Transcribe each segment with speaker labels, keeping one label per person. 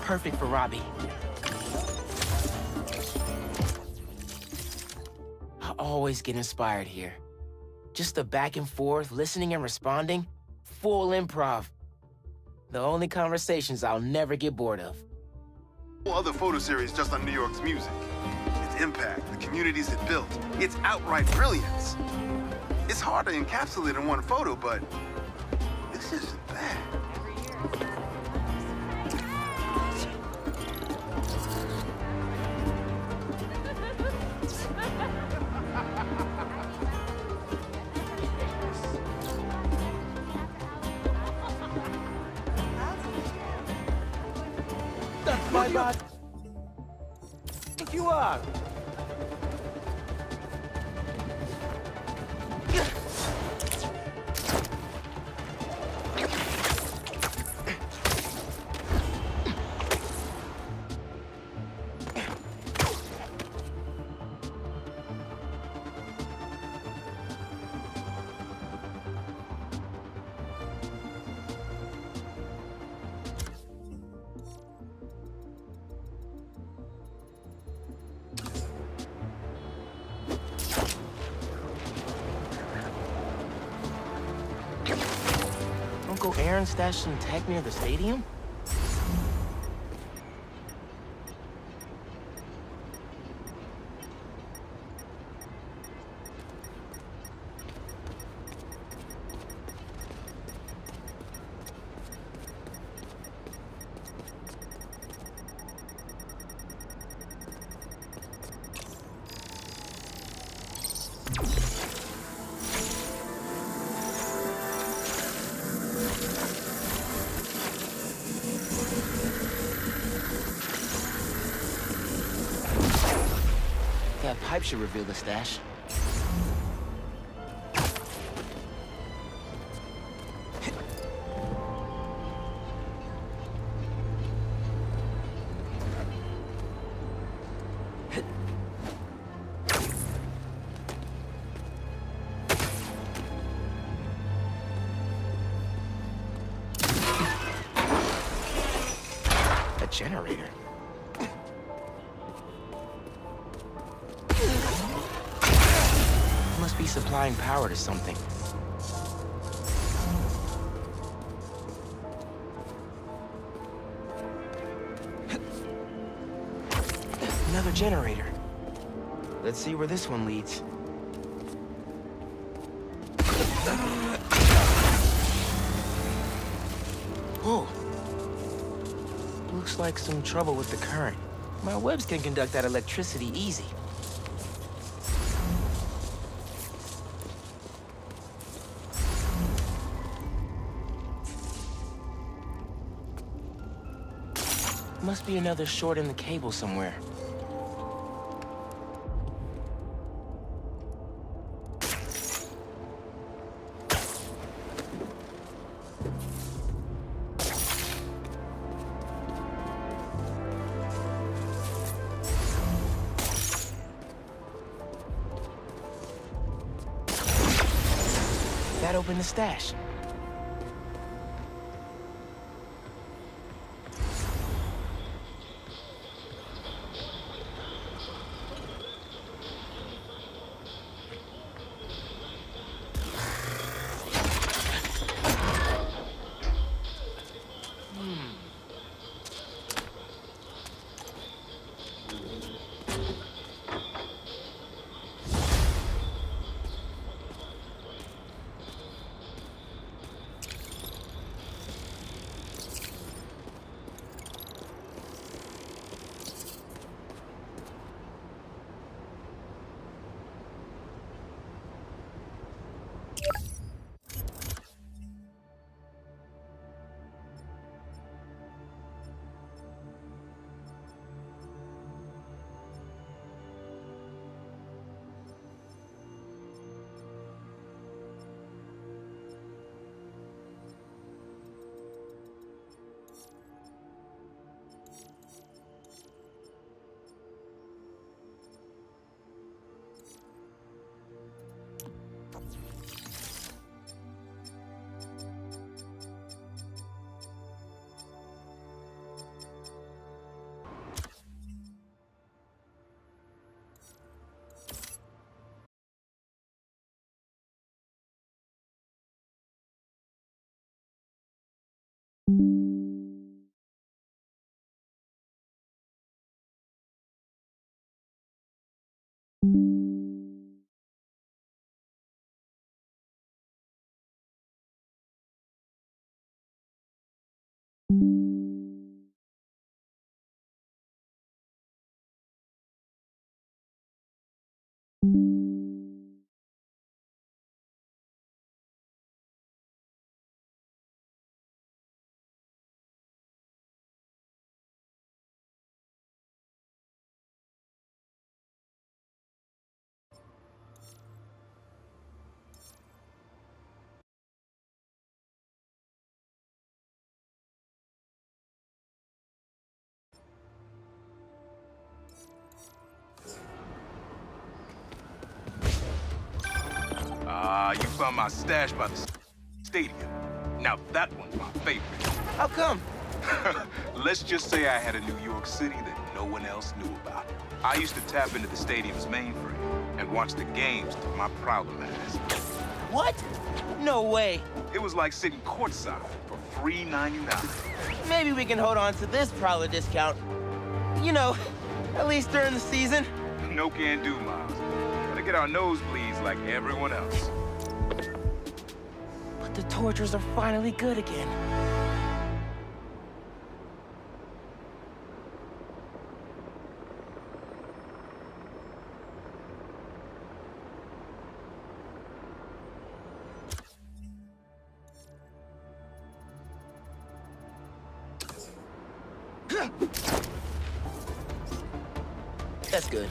Speaker 1: perfect for Robbie. I always get inspired here. Just the back and forth, listening and responding, full improv. The only conversations I'll never get bored of.
Speaker 2: Other photo series just on New York's music. Its impact, the communities it built, its outright brilliance. It's hard to encapsulate in one photo, but this isn't bad.
Speaker 1: My God. If you are. Uncle Aaron stashed some tech near the stadium? That pipe should reveal the stash. A generator. Must be supplying power to something. Another generator. Let's see where this one leads. Whoa. Looks like some trouble with the current. My webs can conduct that electricity easy. Must be another short in the cable somewhere. That opened the stash.
Speaker 3: You found my stash by the stadium. Now that one's my favorite.
Speaker 1: How come?
Speaker 3: Let's just say I had a New York City that no one else knew about. I used to tap into the stadium's mainframe and watch the games through my Prowler mask.
Speaker 1: What? No way.
Speaker 3: It was like sitting courtside for free $3.99.
Speaker 1: Maybe we can hold on to this Prowler discount. You know, at least during the season.
Speaker 3: No can do, Miles. Gotta get our nosebleeds like everyone else.
Speaker 1: But the tortures are finally good again. That's good.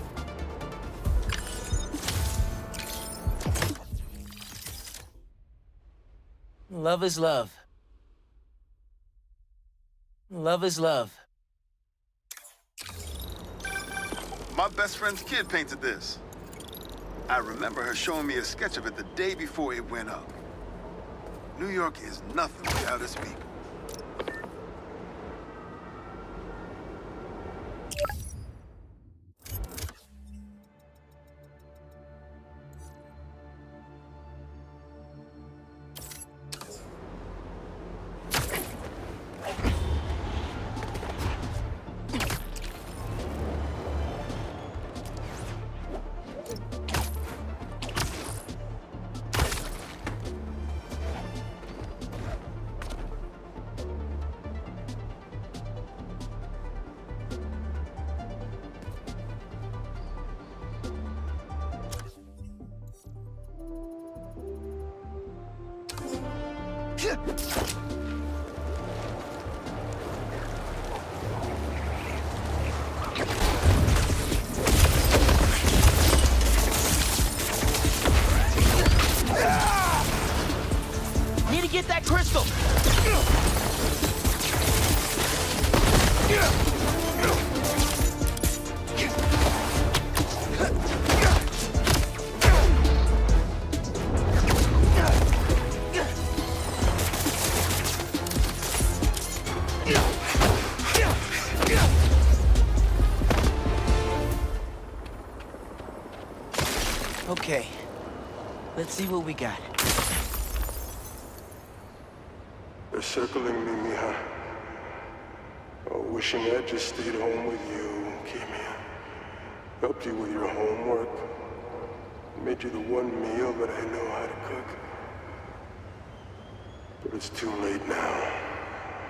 Speaker 1: Love is love. Love is love.
Speaker 2: My best friend's kid painted this. I remember her showing me a sketch of it the day before it went up. New York is nothing without its people.
Speaker 1: Need to get that crystal! Okay, let's see what we got.
Speaker 4: They're circling me, Mija. Oh, wishing I'd just stayed home with you, Kimia. Helped you with your homework. Made you the one meal that I know how to cook. But it's too late now.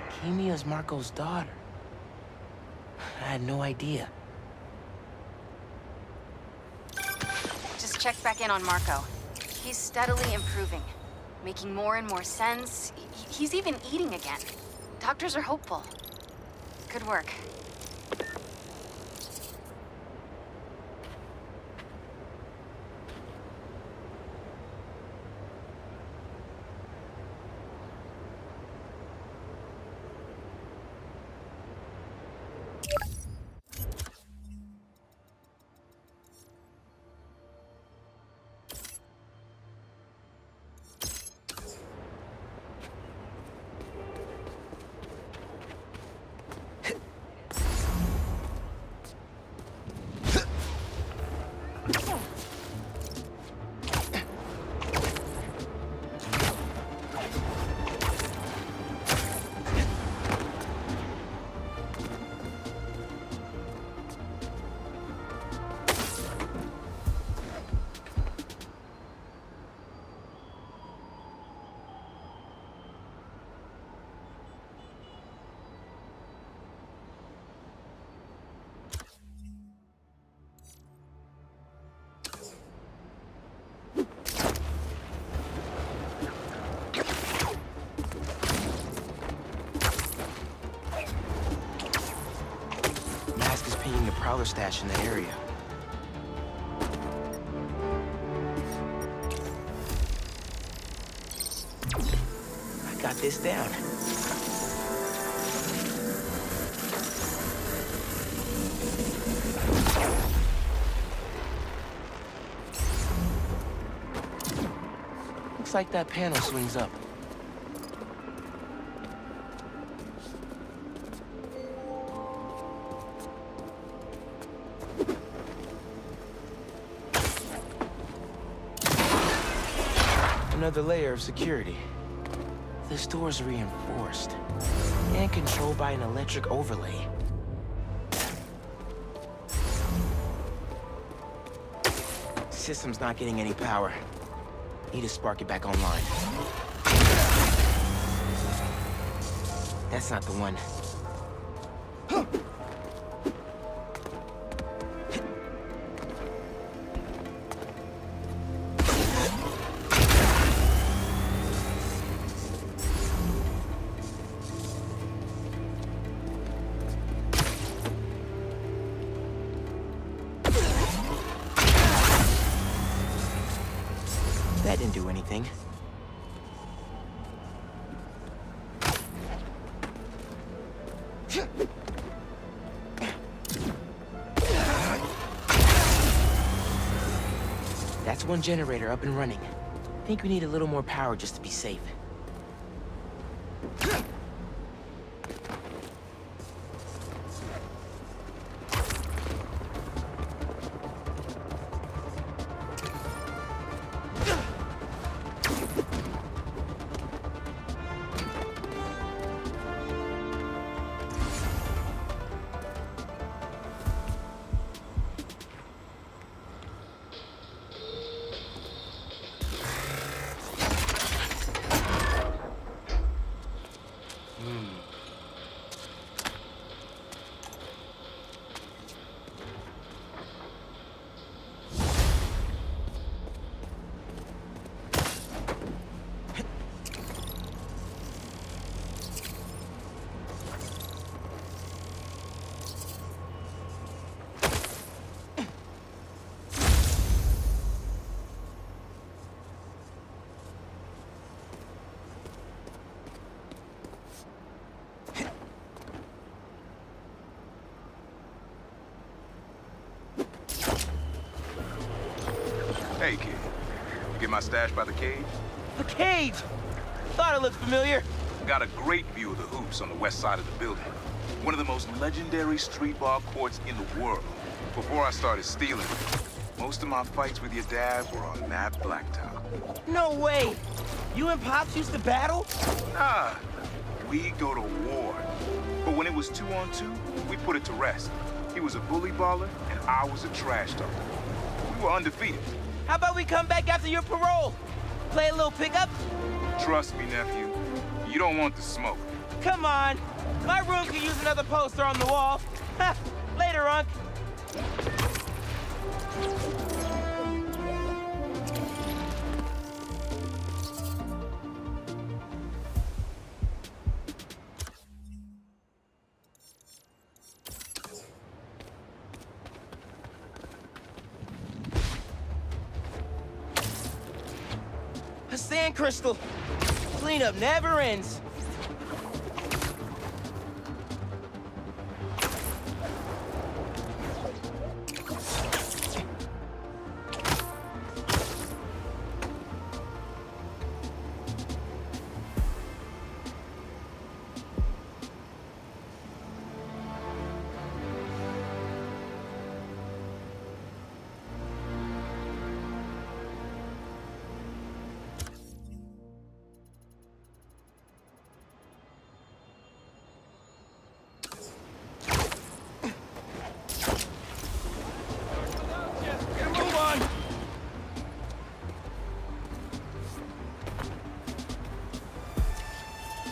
Speaker 1: Kimia's Marco's daughter. I had no idea.
Speaker 5: Just checked back in on Marco. He's steadily improving, making more and more sense. He's even eating again. Doctors are hopeful. Good work.
Speaker 1: Prowler stash in the area. I got this down. Looks like that panel swings up. Another layer of security. This door's reinforced and controlled by an electric overlay. System's not getting any power. Need to spark it back online. That's not the one. That didn't do anything. That's one generator up and running. Think we need a little more power just to be safe.
Speaker 3: Hey, kid. You get my stash by the cage?
Speaker 1: The cage! Thought it looked familiar.
Speaker 3: Got a great view of the hoops on the west side of the building. One of the most legendary street ball courts in the world. Before I started stealing, most of my fights with your dad were on that blacktop.
Speaker 1: No way! You and Pops used to battle?
Speaker 3: Nah, we go to war. But when it was 2-on-2, we put it to rest. He was a bully baller, and I was a trash talker. We were undefeated.
Speaker 1: How about we come back after your parole? Play a little pickup?
Speaker 3: Trust me, nephew. You don't want the smoke.
Speaker 1: Come on. My room could use another poster on the wall. Ha! Later, Unc. A sand crystal. Cleanup never ends.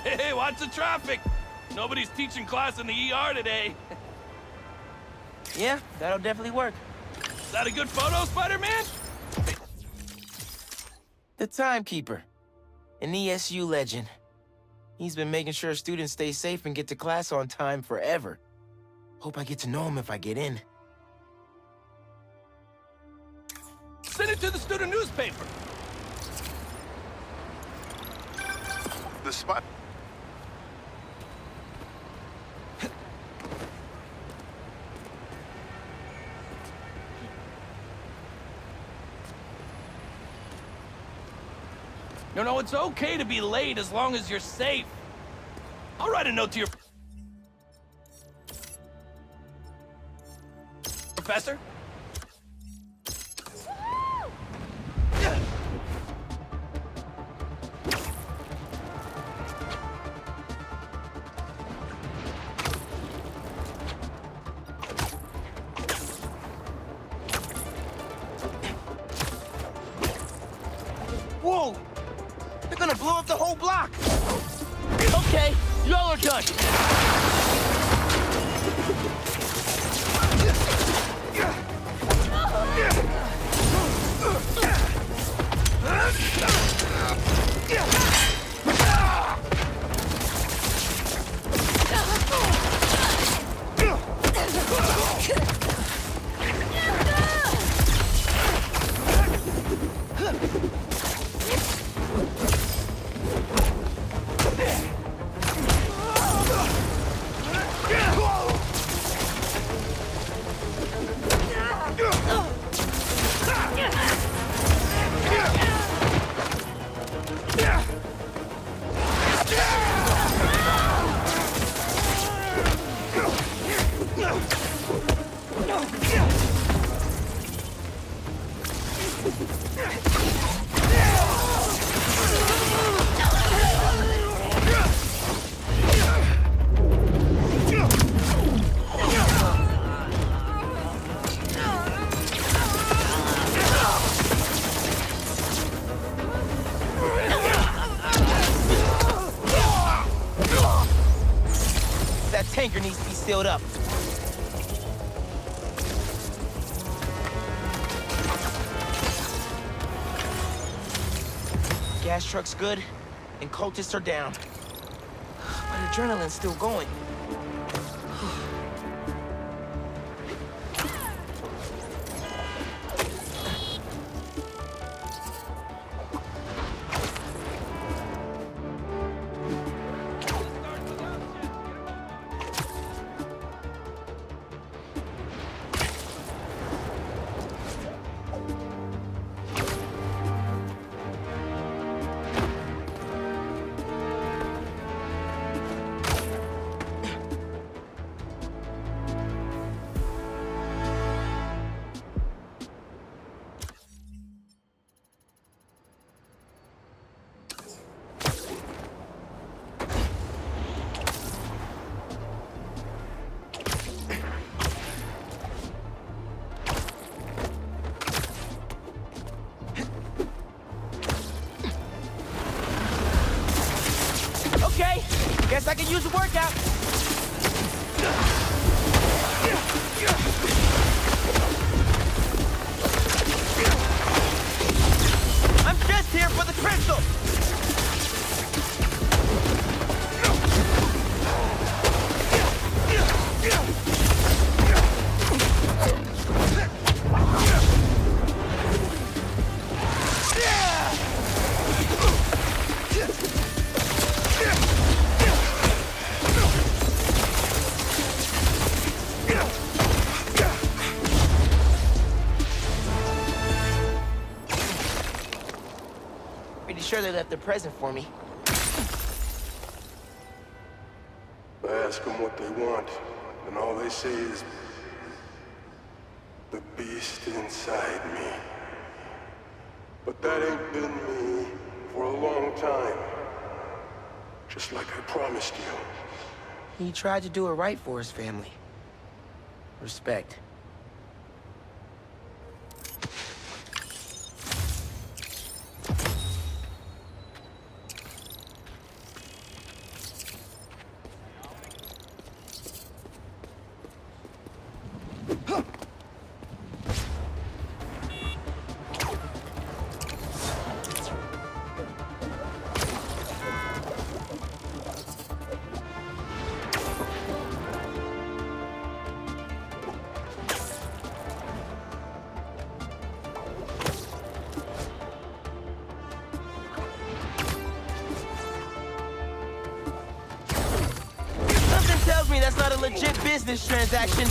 Speaker 6: Hey, watch the traffic! Nobody's teaching class in the ER today.
Speaker 1: Yeah, that'll definitely work.
Speaker 6: Is that a good photo, Spider-Man?
Speaker 1: The Timekeeper, an ESU legend. He's been making sure students stay safe and get to class on time forever. Hope I get to know him if I get in.
Speaker 6: to the student newspaper.
Speaker 2: The spot.
Speaker 6: No, it's okay to be late as long as you're safe. I'll write a note to your professor.
Speaker 1: Whoa! They're gonna blow up the whole block! Okay, y'all are done! That tanker needs to be sealed up. Gas truck's good, and cultists are down. But adrenaline's still going. Okay, guess I can use a workout. I'm just here for the crystal. Pretty sure they left a present for me.
Speaker 4: I ask them what they want, and all they say is, the beast inside me. But that ain't been me for a long time. Just like I promised you.
Speaker 1: He tried to do it right for his family. Respect. me that's not a legit business transaction.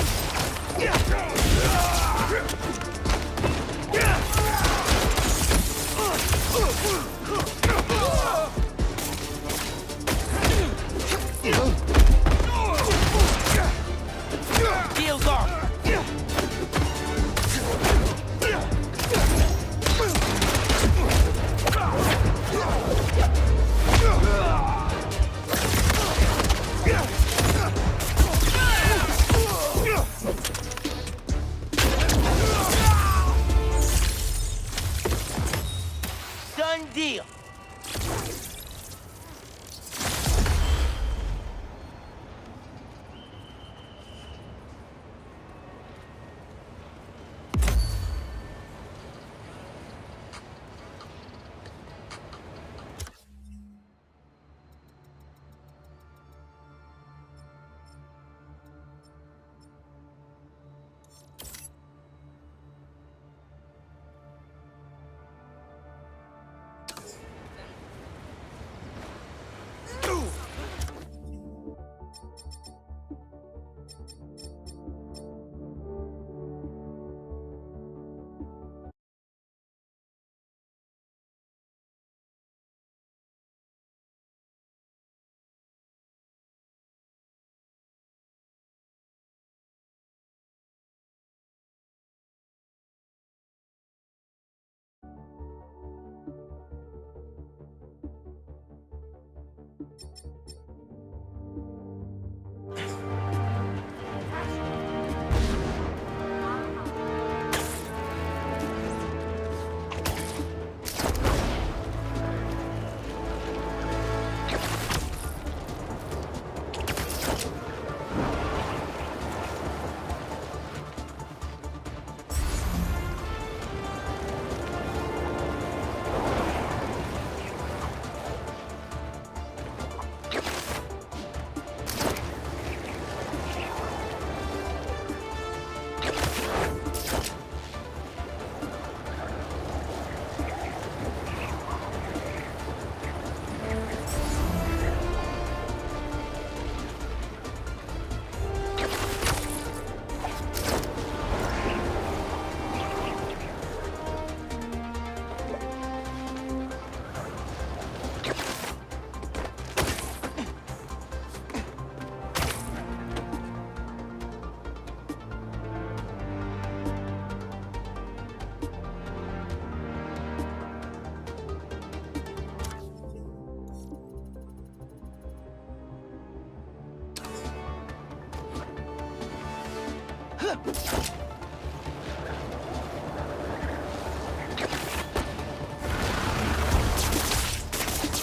Speaker 1: Deal's off. Done deal.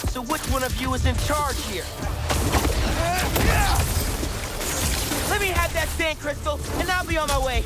Speaker 1: So which one of you is in charge here? Let me have that sand crystal, and I'll be on my way.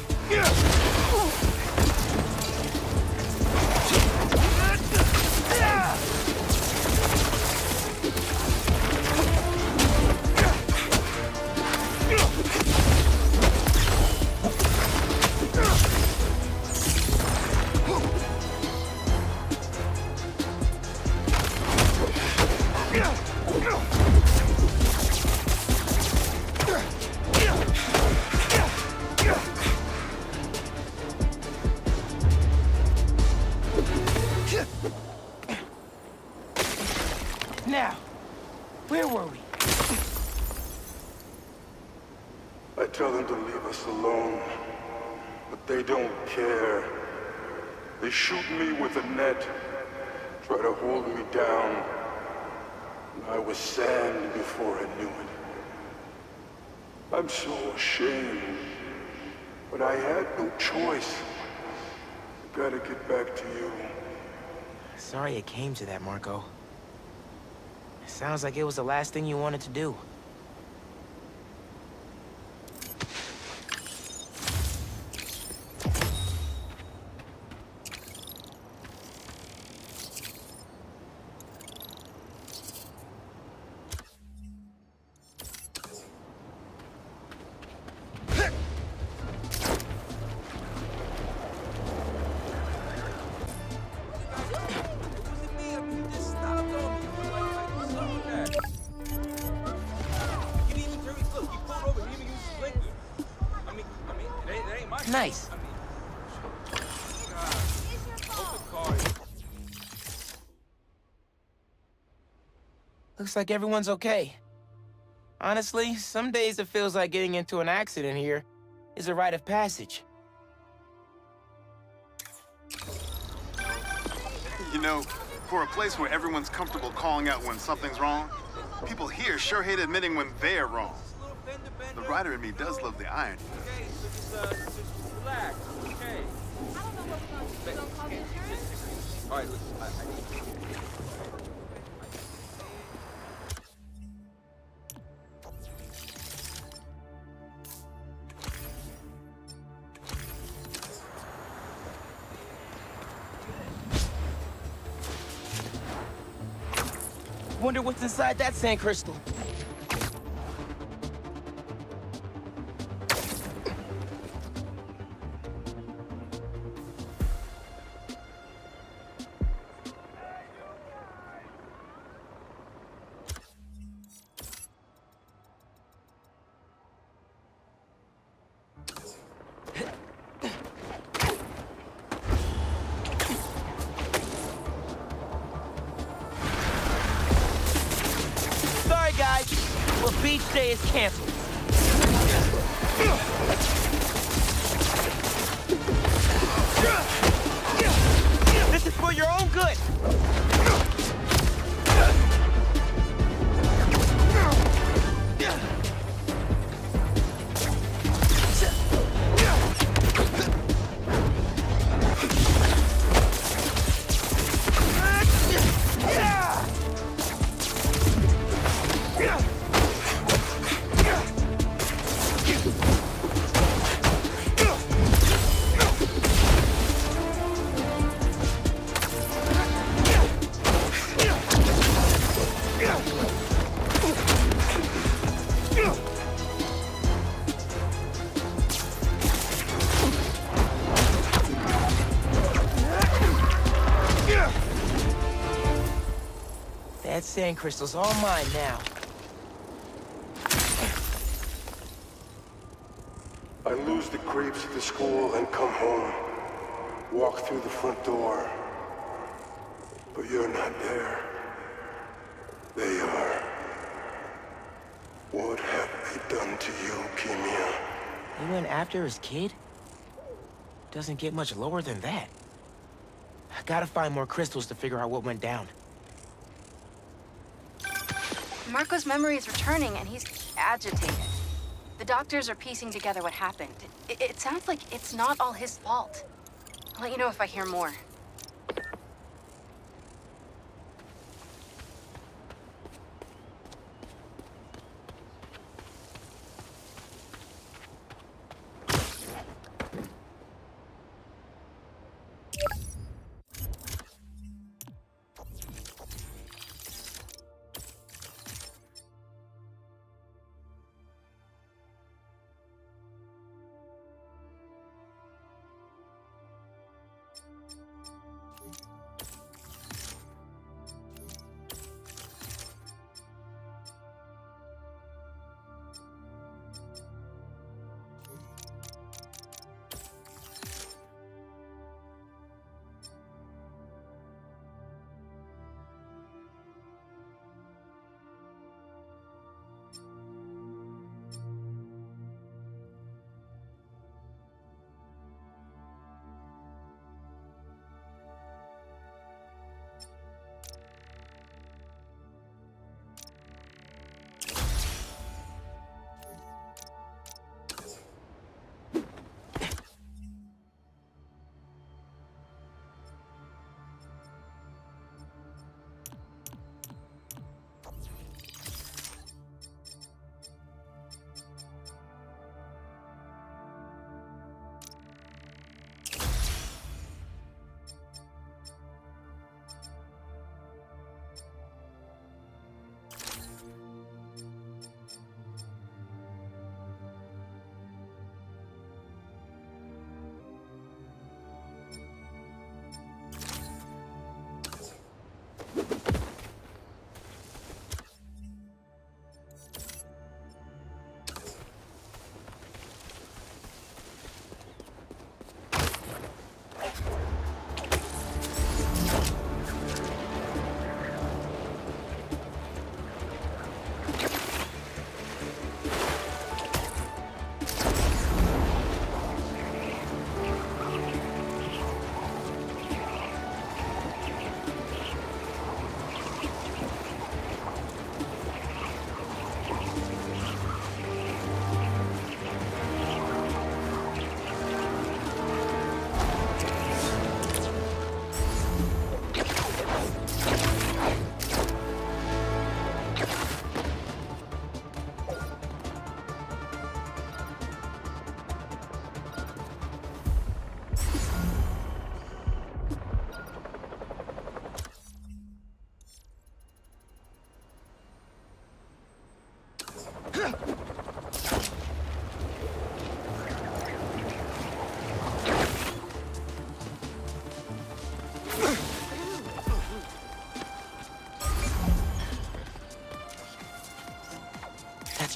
Speaker 1: Now, where were we?
Speaker 4: I tell them to leave us alone, but they don't care. They shoot me with a net, try to hold me down. I was sand before I knew it. I'm so ashamed, but I had no choice. I gotta get back to you.
Speaker 1: Sorry it came to that, Marco. Sounds like it was the last thing you wanted to do. nice. Looks like everyone's okay. Honestly, some days it feels like getting into an accident here is a rite of passage.
Speaker 2: You know, for a place where everyone's comfortable calling out when something's wrong, people here sure hate admitting when they're wrong. The writer in me does love the irony.
Speaker 7: Okay, so just relax, okay? All right, listen, I need...
Speaker 1: Wonder what's inside that sand crystal. Sorry, guys, but beach day is canceled. This is for your own good. That sand crystal's all mine now.
Speaker 4: I lose the grapes at the school and come home. Walk through the front door. But you're not there. They are. What have they done to you, Kimia?
Speaker 1: He went after his kid? Doesn't get much lower than that. I gotta find more crystals to figure out what went down.
Speaker 5: Marco's memory is returning, and he's agitated. The doctors are piecing together what happened. It sounds like it's not all his fault. I'll let you know if I hear more.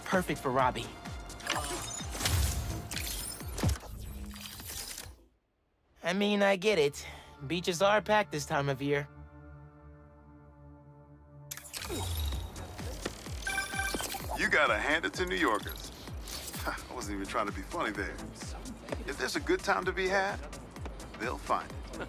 Speaker 1: perfect for Robbie. I mean, I get it. Beaches are packed this time of year.
Speaker 2: You gotta hand it to New Yorkers. I wasn't even trying to be funny there. If there's a good time to be had, they'll find it.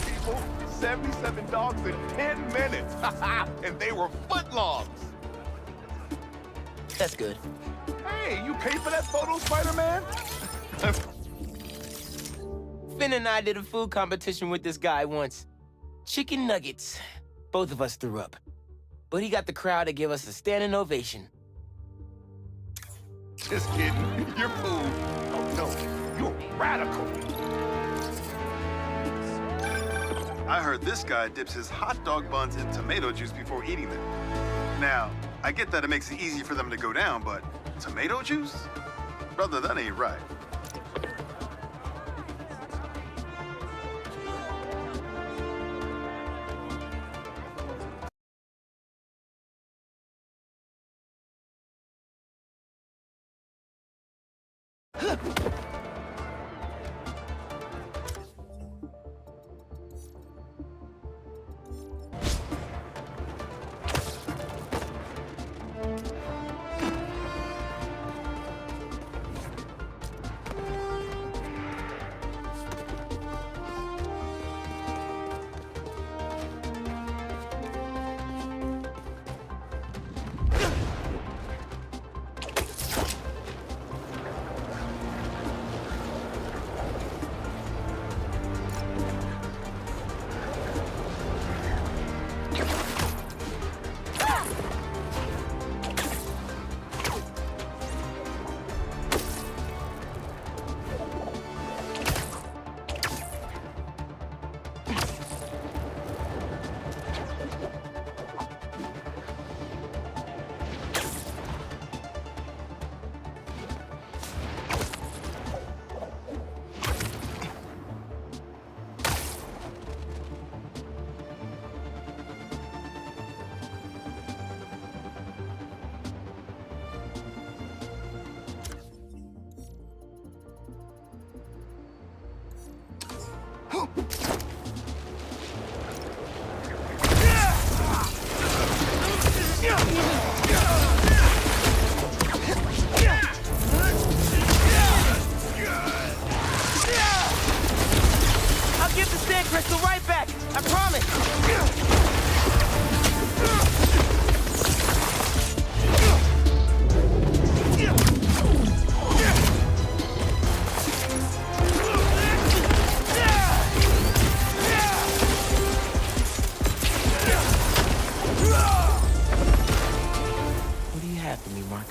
Speaker 8: People, 77 dogs in 10 minutes. And they were footlongs.
Speaker 1: That's good.
Speaker 8: Hey, you paid for that photo, Spider-Man?
Speaker 1: Finn and I did a food competition with this guy once. Chicken nuggets. Both of us threw up. But he got the crowd to give us a standing ovation.
Speaker 8: Just kidding. You're cool. Oh, no. You're radical.
Speaker 2: I heard this guy dips his hot dog buns in tomato juice before eating them. Now, I get that it makes it easy for them to go down, but tomato juice? Brother, that ain't right.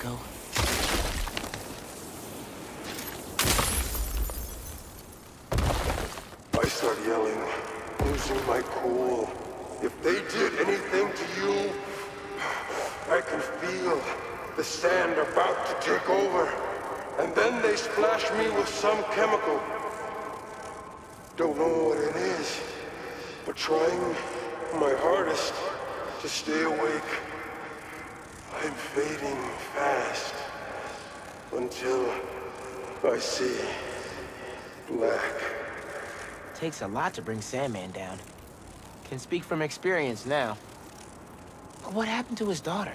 Speaker 1: Marco.
Speaker 4: I start yelling, losing my cool. If they did anything to you, I can feel the sand about to take over. And then they splash me with some chemical. Don't know what it is, but trying my hardest to stay awake. I'm fading fast until I see black.
Speaker 1: Takes a lot to bring Sandman down. Can speak from experience now. But what happened to his daughter?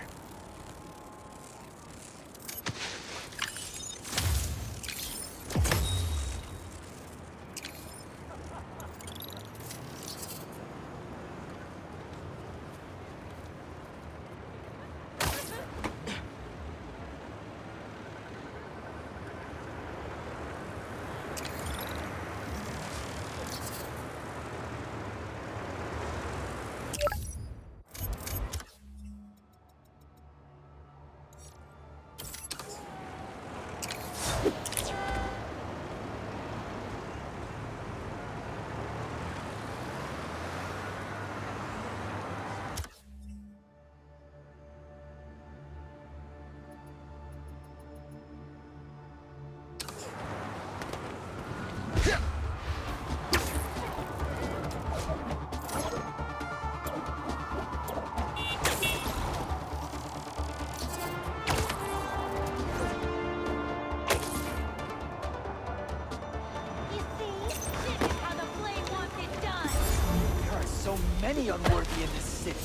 Speaker 6: Many unworthy in this city.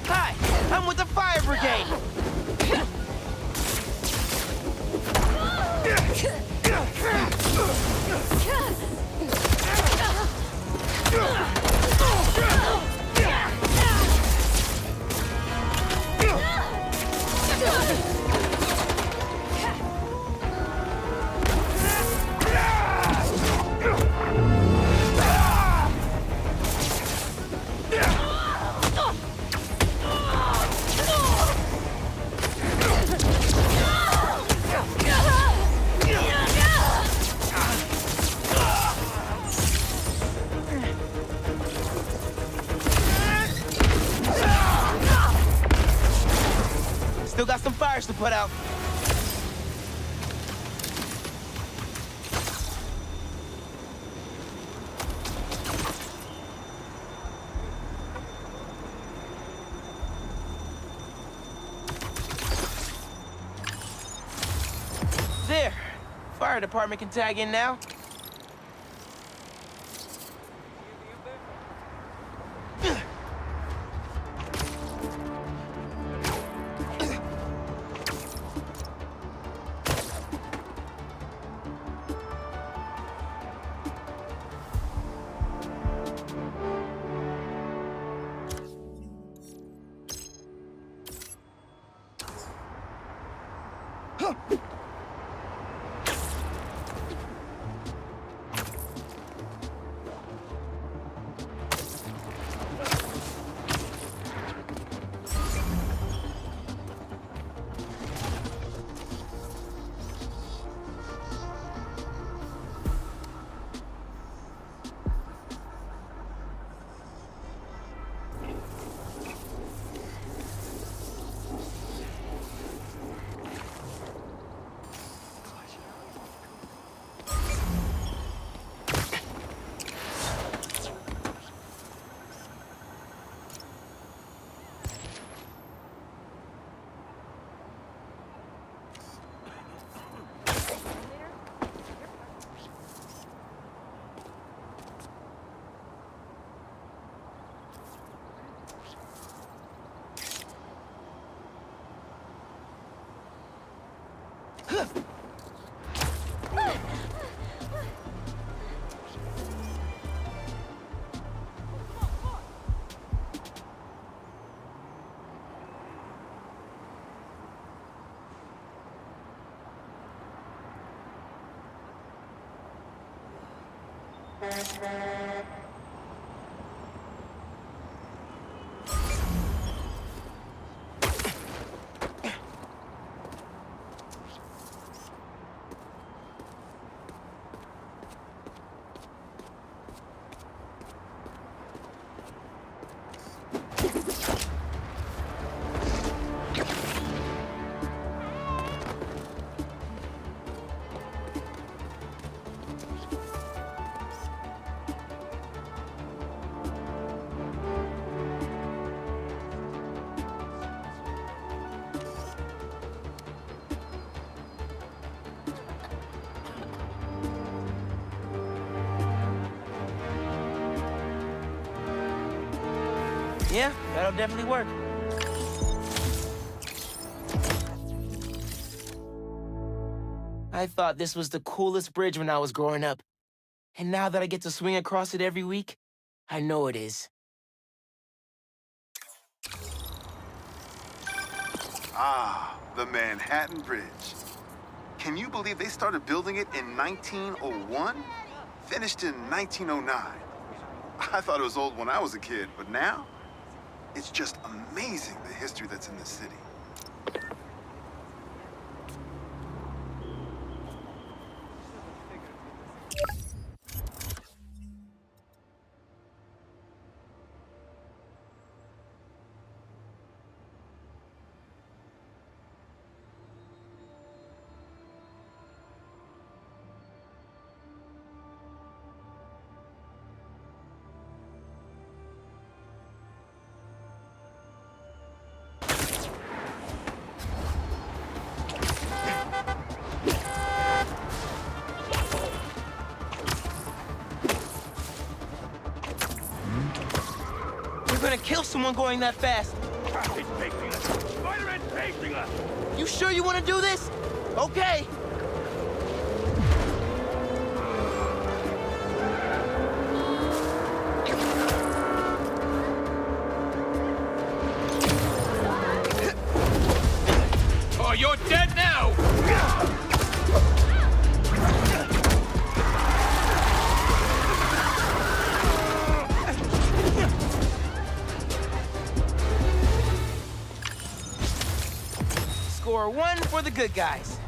Speaker 1: Hi, I'm with the fire brigade. Still got some fires to put out. There. Fire department can tag in now. Yeah, that'll definitely work. I thought this was the coolest bridge when I was growing up. And now that I get to swing across it every week, I know it is.
Speaker 2: Ah, the Manhattan Bridge. Can you believe they started building it in 1901? Finished in 1909. I thought it was old when I was a kid, but now, it's just amazing the history that's in this city.
Speaker 1: You're gonna kill someone going that fast.
Speaker 6: He's chasing us. Spider-Man's chasing us.
Speaker 1: You sure you want to do this? Okay.
Speaker 6: Oh, you're dead now!
Speaker 1: Score 1 for the good guys.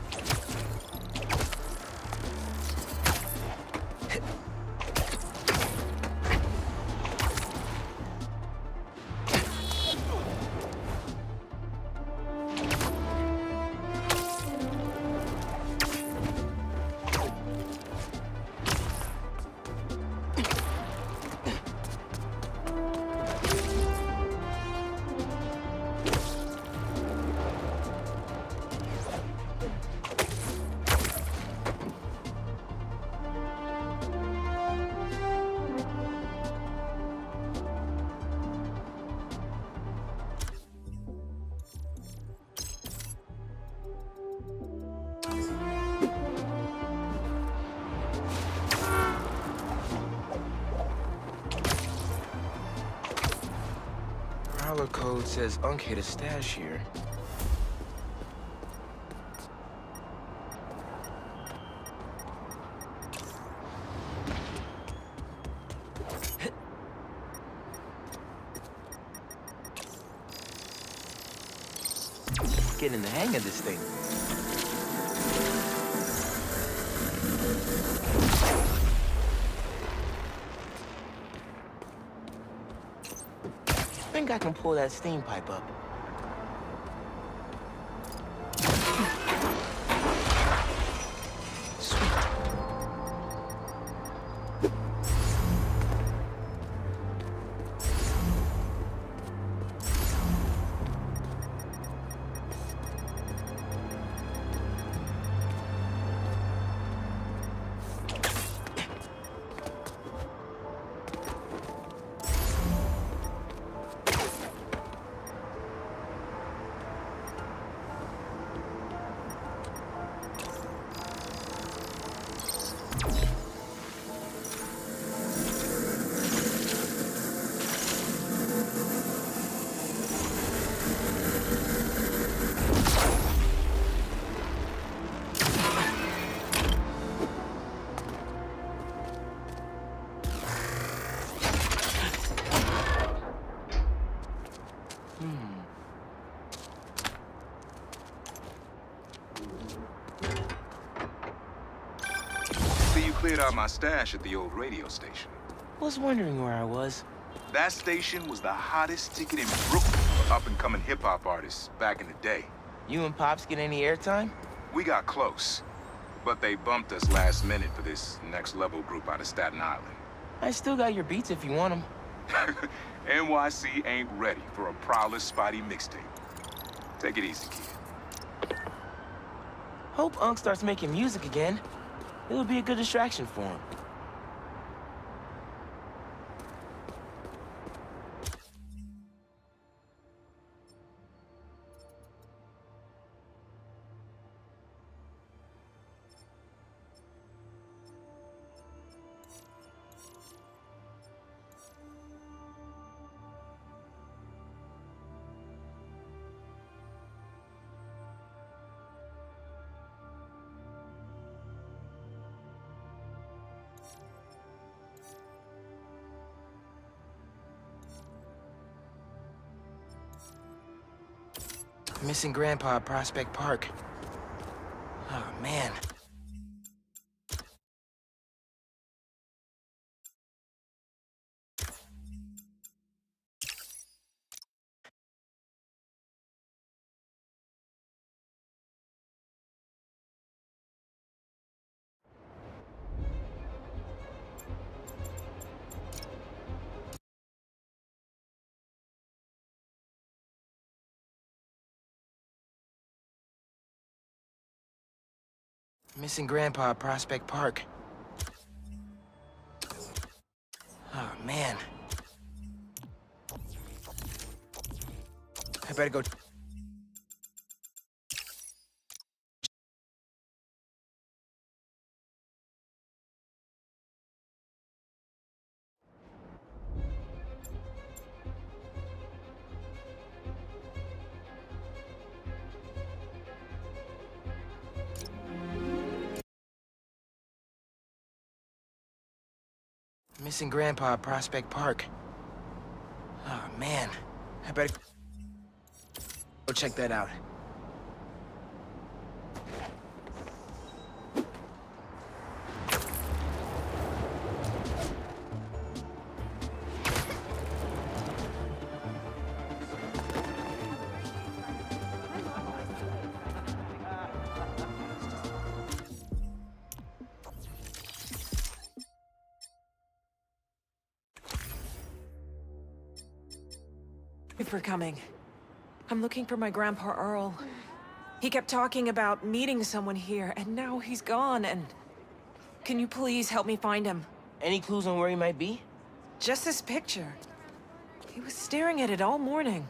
Speaker 1: Prowler code says Unk hid a stash here. Getting the hang of this thing. I think I can pull that steam pipe up. Sweet.
Speaker 3: Cleared out my stash at the old radio station.
Speaker 1: Was wondering where I was.
Speaker 3: That station was the hottest ticket in Brooklyn for up-and-coming hip-hop artists back in the day.
Speaker 1: You and Pops get any airtime?
Speaker 3: We got close, but they bumped us last minute for this next-level group out of Staten Island.
Speaker 1: I still got your beats if you want them.
Speaker 3: NYC ain't ready for a Prowler Spidey mixtape. Take it easy, kid.
Speaker 1: Hope Unk starts making music again. It'll be a good distraction for him. Missing Grandpa at Prospect Park. Oh, man. Missing Grandpa at Prospect Park. Oh, man. I better go... Missing Grandpa at Prospect Park. Oh, man. I better go check that out.
Speaker 9: Thank you for coming. I'm looking for my Grandpa Earl. He kept talking about meeting someone here, and now he's gone, and... Can you please help me find him?
Speaker 1: Any clues on where he might be?
Speaker 9: Just this picture. He was staring at it all morning.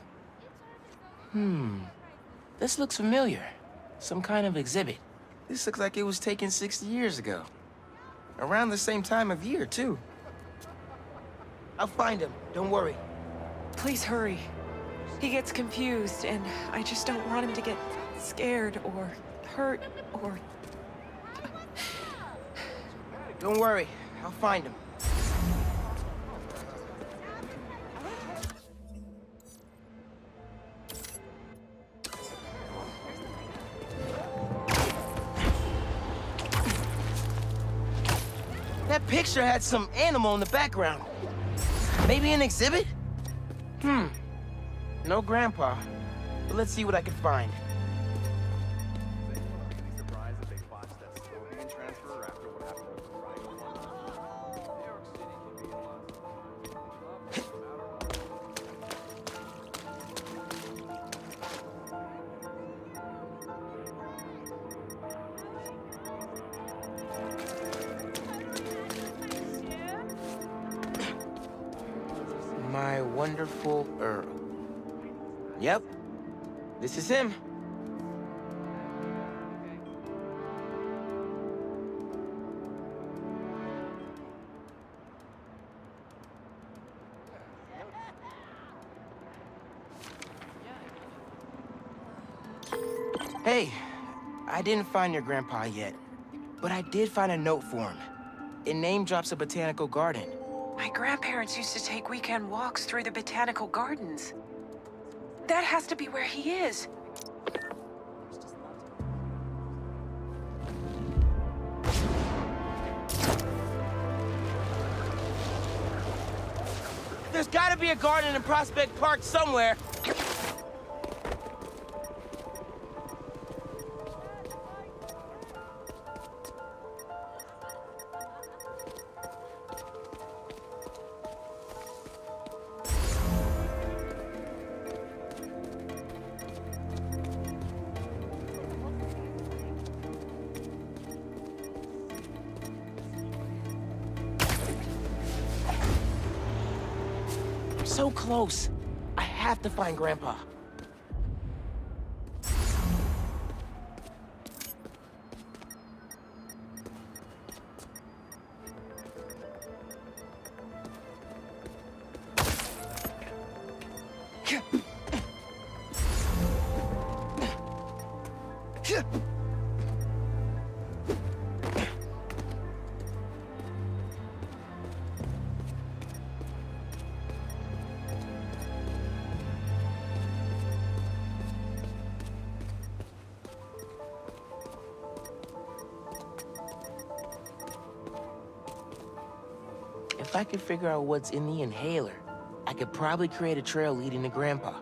Speaker 1: This looks familiar. Some kind of exhibit. This looks like it was taken 60 years ago. Around the same time of year, too. I'll find him, don't worry.
Speaker 9: Please hurry. He gets confused, and I just don't want him to get scared or hurt or...
Speaker 1: Don't worry, I'll find him. That picture had some animal in the background. Maybe an exhibit? No Grandpa. But let's see what I can find.
Speaker 7: Surprised that they botched that Scorpion transfer after what happened with the Rhino one? New York City can be a
Speaker 1: My wonderful Earl. Yep, this is him. Hey, I didn't find your grandpa yet, but I did find a note for him. It name drops a botanical garden.
Speaker 9: My grandparents used to take weekend walks through the botanical gardens. That has to be where he is.
Speaker 1: There's gotta be a garden in Prospect Park somewhere. So close. I have to find Grandpa. I could figure out what's in the inhaler, I could probably create a trail leading to Grandpa.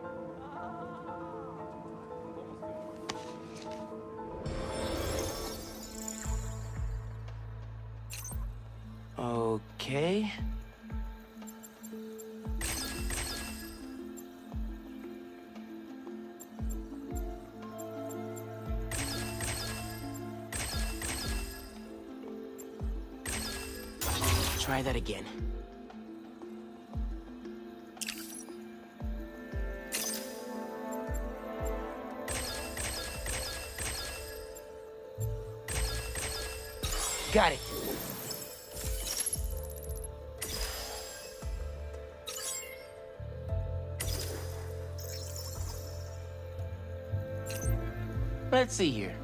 Speaker 1: Okay. Try that again. Got it. Let's see here.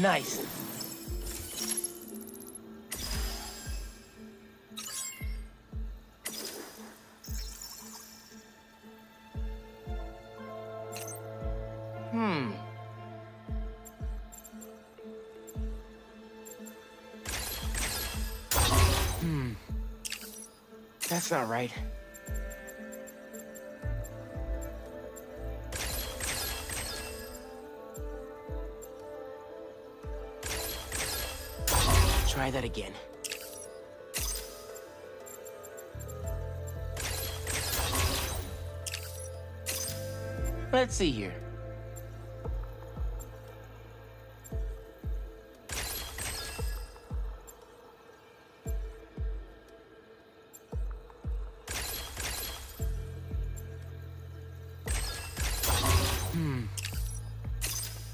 Speaker 1: Nice. That's not right. Try that again. Let's see here.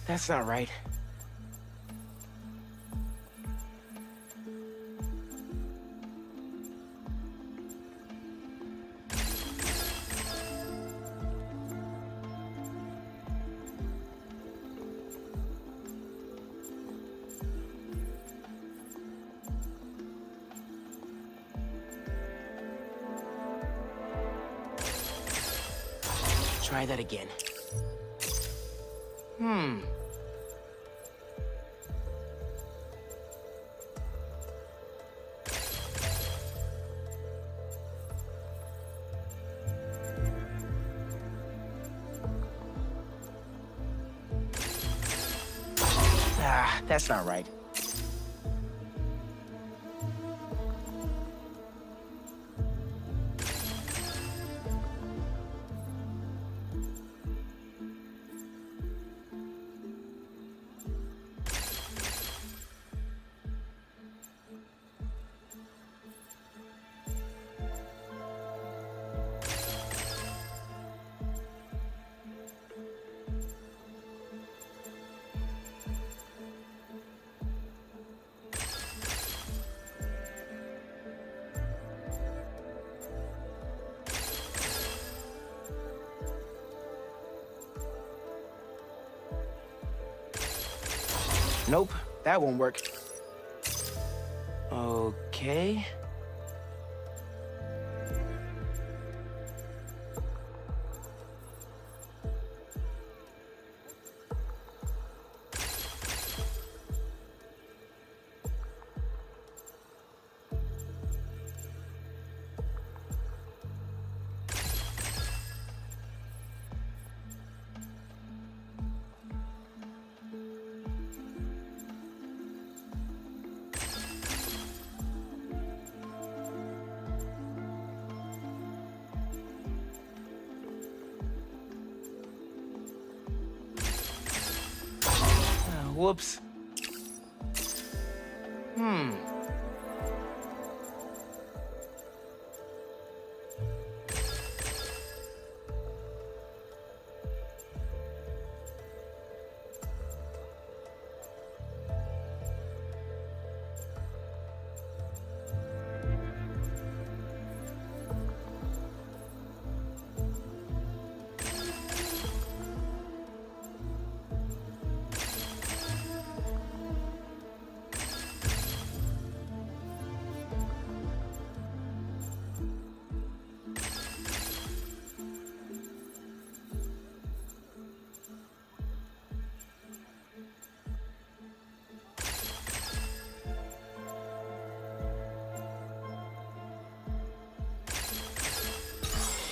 Speaker 1: That's not right. Try that again. That's not right. Nope, that won't work. Okay. Whoops.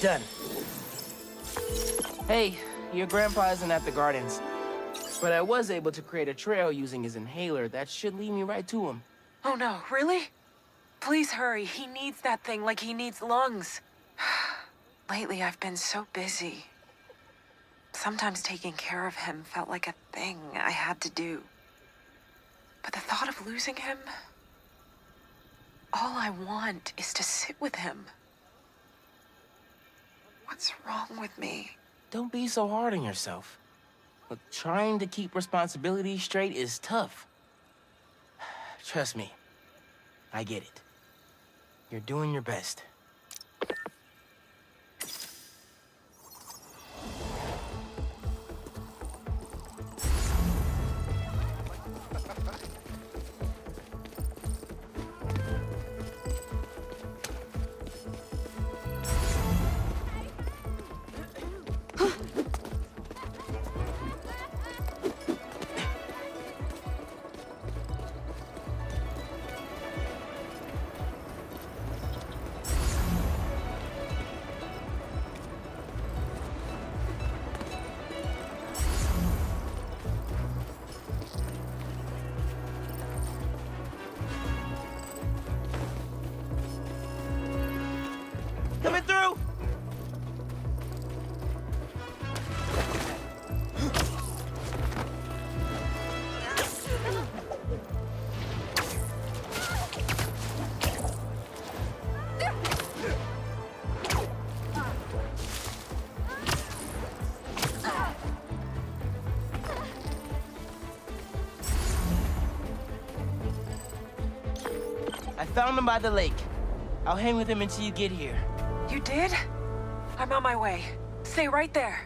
Speaker 1: Done. Hey, your grandpa isn't at the gardens. But I was able to create a trail using his inhaler that should lead me right to him.
Speaker 9: Oh no, really? Please hurry. He needs that thing like he needs lungs. Lately, I've been so busy. Sometimes taking care of him felt like a thing I had to do. But the thought of losing him... all I want is to sit with him. What's wrong with me?
Speaker 1: Don't be so hard on yourself. Look, trying to keep responsibilities straight is tough. Trust me, I get it. You're doing your best. Coming through! I found him by the lake. I'll hang with him until you get here.
Speaker 9: You did? I'm on my way. Stay right there.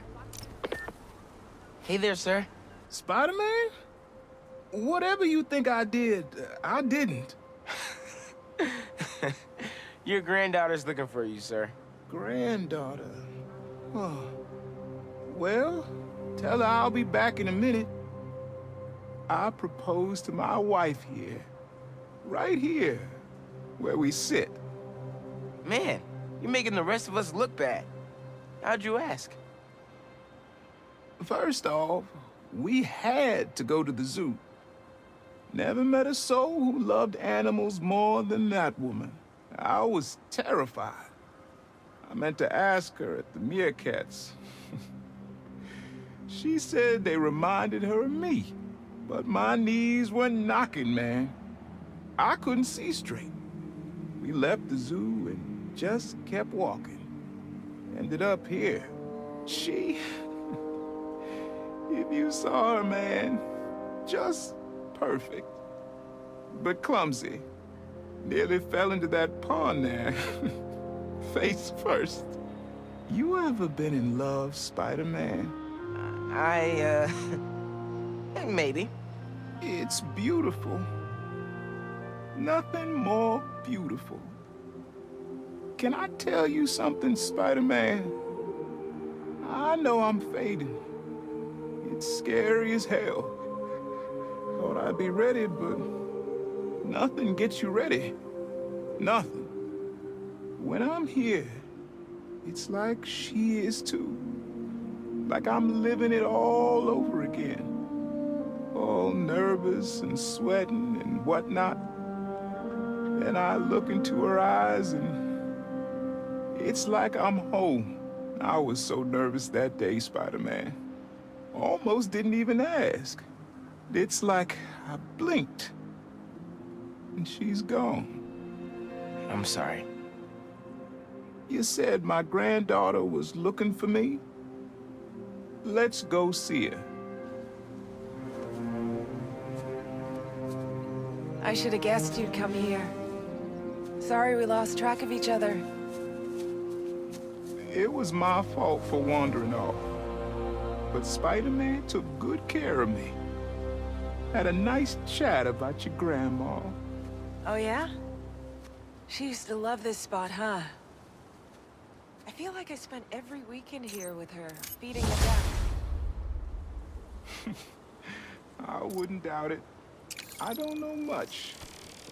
Speaker 1: Hey there, sir.
Speaker 10: Spider-Man? Whatever you think I did, I didn't.
Speaker 1: Your granddaughter's looking for you, sir.
Speaker 10: Granddaughter. Oh. Well, tell her I'll be back in a minute. I proposed to my wife here. Right here, where we sit.
Speaker 1: Man, you're making the rest of us look bad. How'd you ask?
Speaker 10: First off, we had to go to the zoo. Never met a soul who loved animals more than that woman. I was terrified. I meant to ask her at the meerkats. She said they reminded her of me, but my knees were knocking, man. I couldn't see straight. We left the zoo and just kept walking. Ended up here. She... if you saw her, man, just perfect. But clumsy. Nearly fell into that pond there. Face first. You ever been in love, Spider-Man?
Speaker 1: Maybe.
Speaker 10: It's beautiful. Nothing more beautiful. Can I tell you something, Spider-Man? I know I'm fading. It's scary as hell. Thought I'd be ready, but nothing gets you ready. Nothing. When I'm here, it's like she is too. Like I'm living it all over again. All nervous and sweating and whatnot. And I look into her eyes and it's like I'm home. I was so nervous that day, Spider-Man. Almost didn't even ask. It's like I blinked and she's gone.
Speaker 1: I'm sorry.
Speaker 10: You said my granddaughter was looking for me? Let's go see her.
Speaker 9: I should have guessed you'd come here. Sorry we lost track of each other.
Speaker 10: It was my fault for wandering off. But Spider-Man took good care of me. Had a nice chat about your grandma.
Speaker 9: Oh yeah? She used to love this spot, huh? I feel like I spent every weekend here with her, feeding the duck.
Speaker 10: I wouldn't doubt it. I don't know much,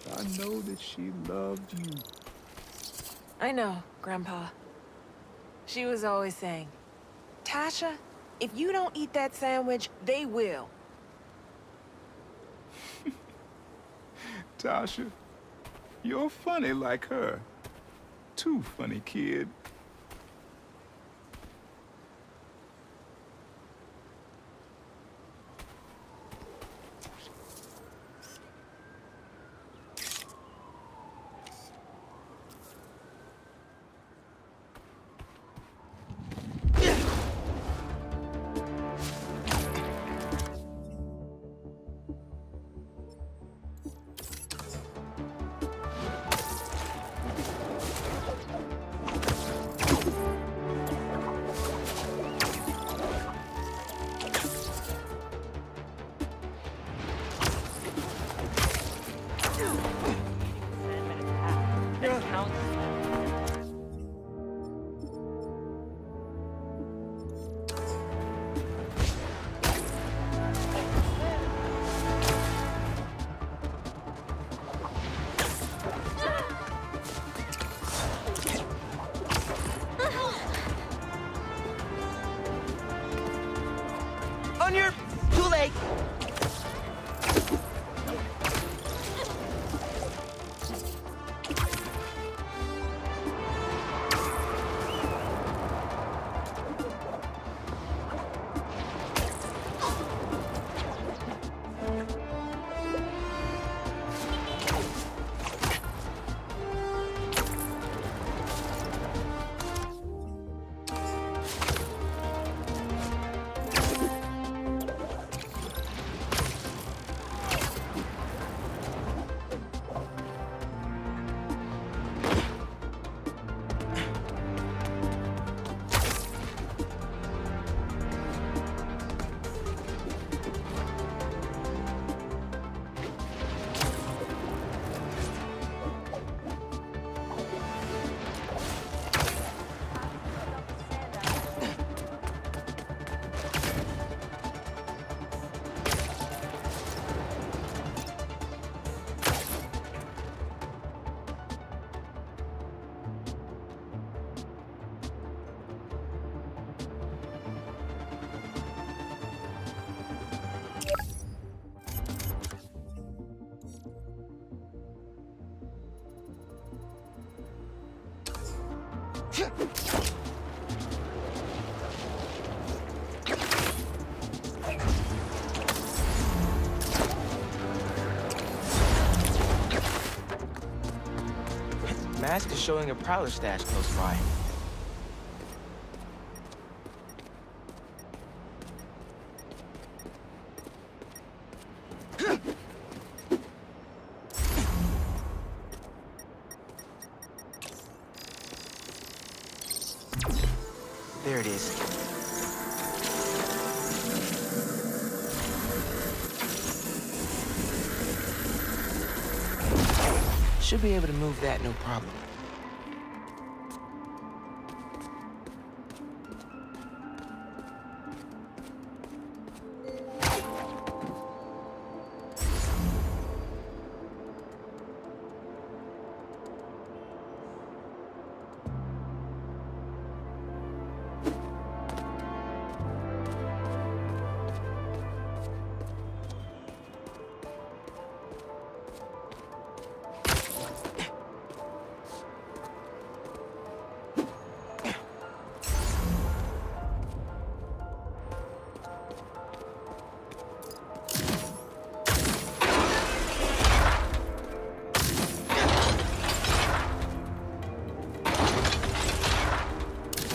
Speaker 10: but I know that she loved you.
Speaker 9: I know, Grandpa. She was always saying, Tasha, if you don't eat that sandwich, they will.
Speaker 10: Tasha, you're funny like her. Too funny, kid.
Speaker 1: On your... Too late. Mask is showing a prowler stash close by. There it is. Should be able to move that, no problem.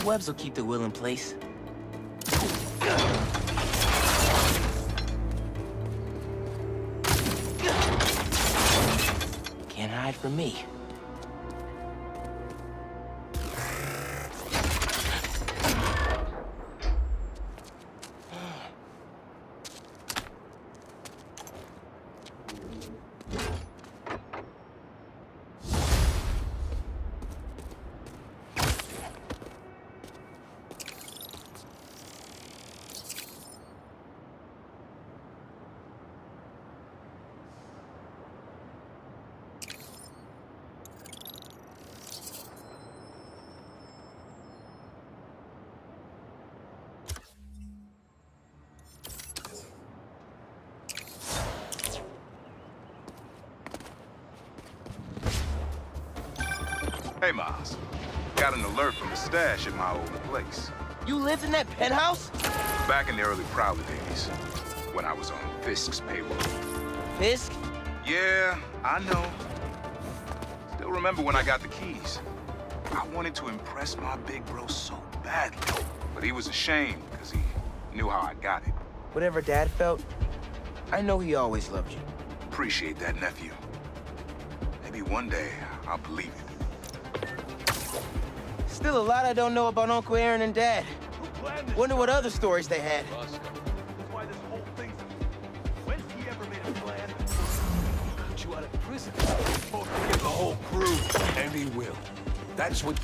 Speaker 1: Webs will keep the will in place. Can't hide from me.
Speaker 3: Hey, Miles. Got an alert from the stash at my old place.
Speaker 1: You lived in that penthouse?
Speaker 3: Back in the early Prowler days, when I was on Fisk's payroll.
Speaker 1: Fisk?
Speaker 3: Yeah, I know. Still remember when I got the keys. I wanted to impress my big bro so badly, but he was ashamed because he knew how I got it.
Speaker 1: Whatever Dad felt, I know he always loved you.
Speaker 3: Appreciate that, nephew. Maybe one day I'll believe it.
Speaker 1: Still a lot I don't know about Uncle Aaron and Dad. Wonder what other stories they had.
Speaker 8: That's why this whole thing's... When's he ever made a plan?
Speaker 6: Got you out of prison. Supposed to get the whole crew. And he will. That's what...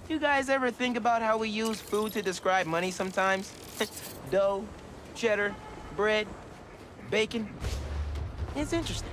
Speaker 1: You guys ever think about how we use food to describe money sometimes? Dough, cheddar, bread, bacon. It's interesting.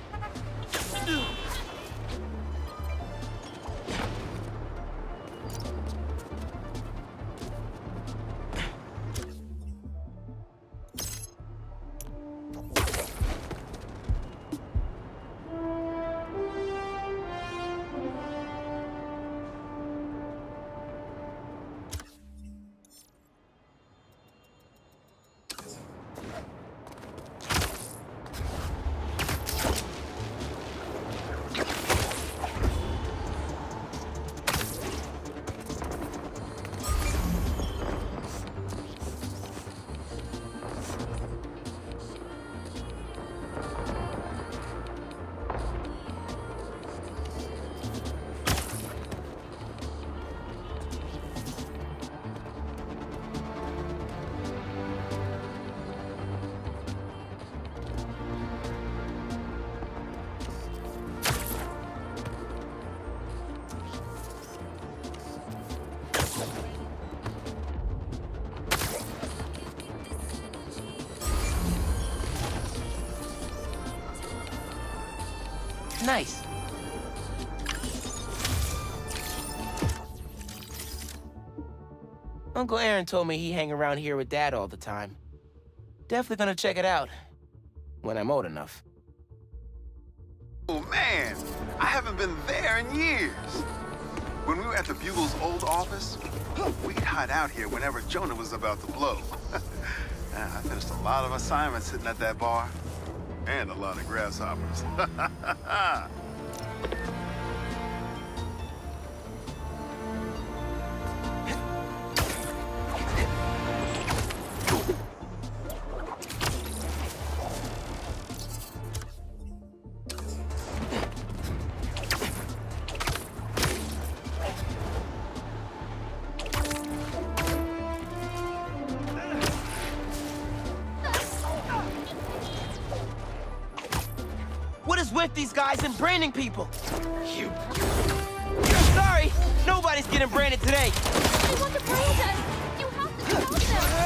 Speaker 1: Nice. Uncle Aaron told me he hang around here with Dad all the time. Definitely gonna check it out. When I'm old enough.
Speaker 2: Oh man, I haven't been there in years. When we were at the Bugle's old office, we'd hide out here whenever Jonah was about to blow. I finished a lot of assignments sitting at that bar. And a lot of grasshoppers.
Speaker 1: What is with these guys and branding people? You... Sorry, nobody's getting branded today.
Speaker 11: They want to brand us. You have to stop them.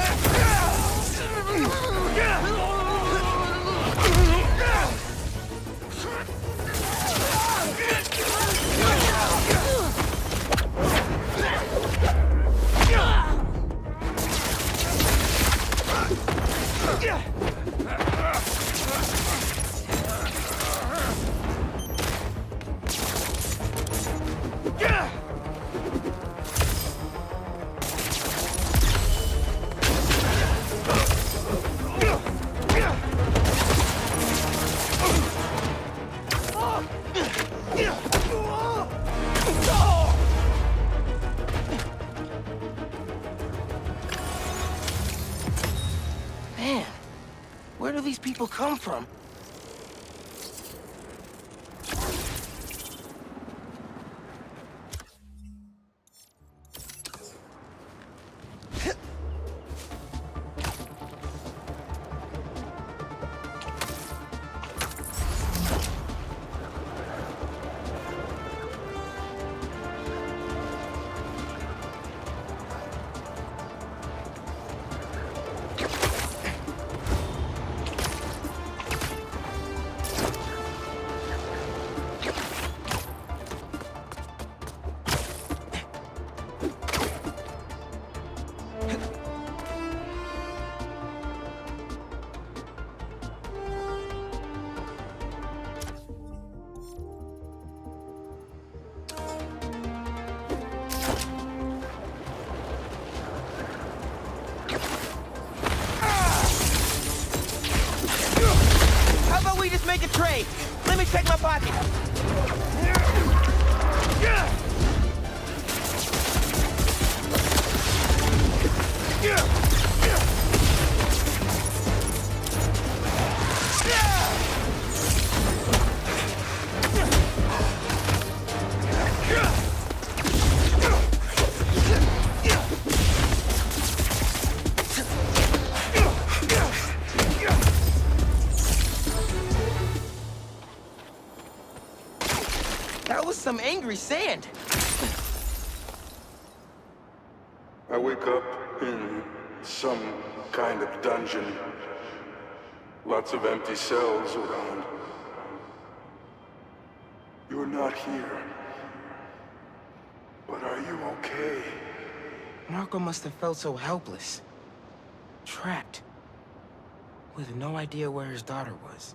Speaker 1: Man, where do these people come from? Let's make a trade. Let me check my pocket. That was some angry sand.
Speaker 4: I wake up in some kind of dungeon. Lots of empty cells around. You're not here. But are you okay?
Speaker 1: Marco must have felt so helpless. Trapped. With no idea where his daughter was.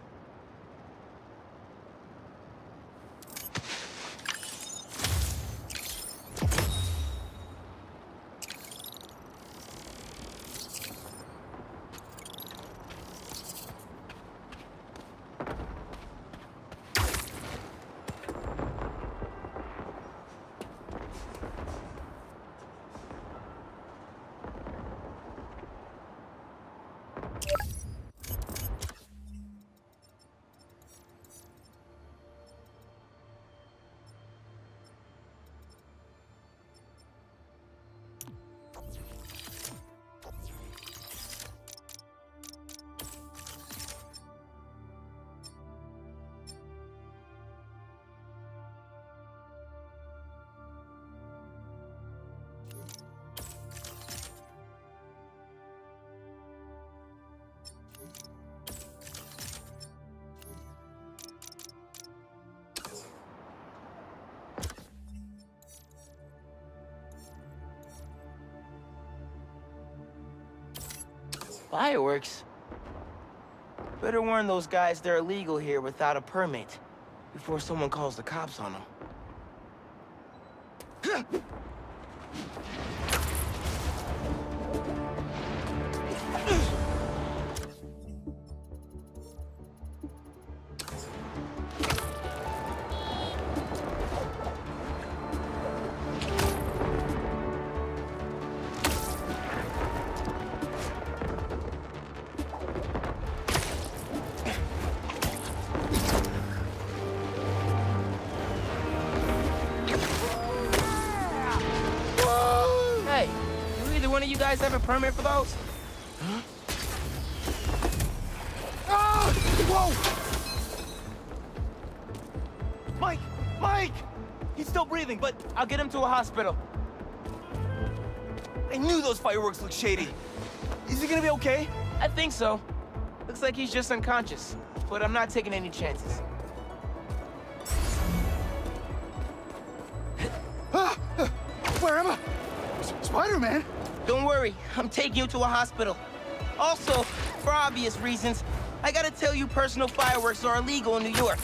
Speaker 1: Fireworks? Better warn those guys they're illegal here without a permit before someone calls the cops on them. One of you guys have a permit for those? Huh?
Speaker 12: Ah! Whoa! Mike! Mike! He's still breathing, but
Speaker 1: I'll get him to a hospital.
Speaker 12: I knew those fireworks looked shady. Is he gonna be okay?
Speaker 1: I think so. Looks like he's just unconscious, but I'm not taking any chances.
Speaker 12: Where am I? Spider-Man?
Speaker 1: Don't worry, I'm taking you to a hospital. Also, for obvious reasons, I gotta tell you personal fireworks are illegal in New York.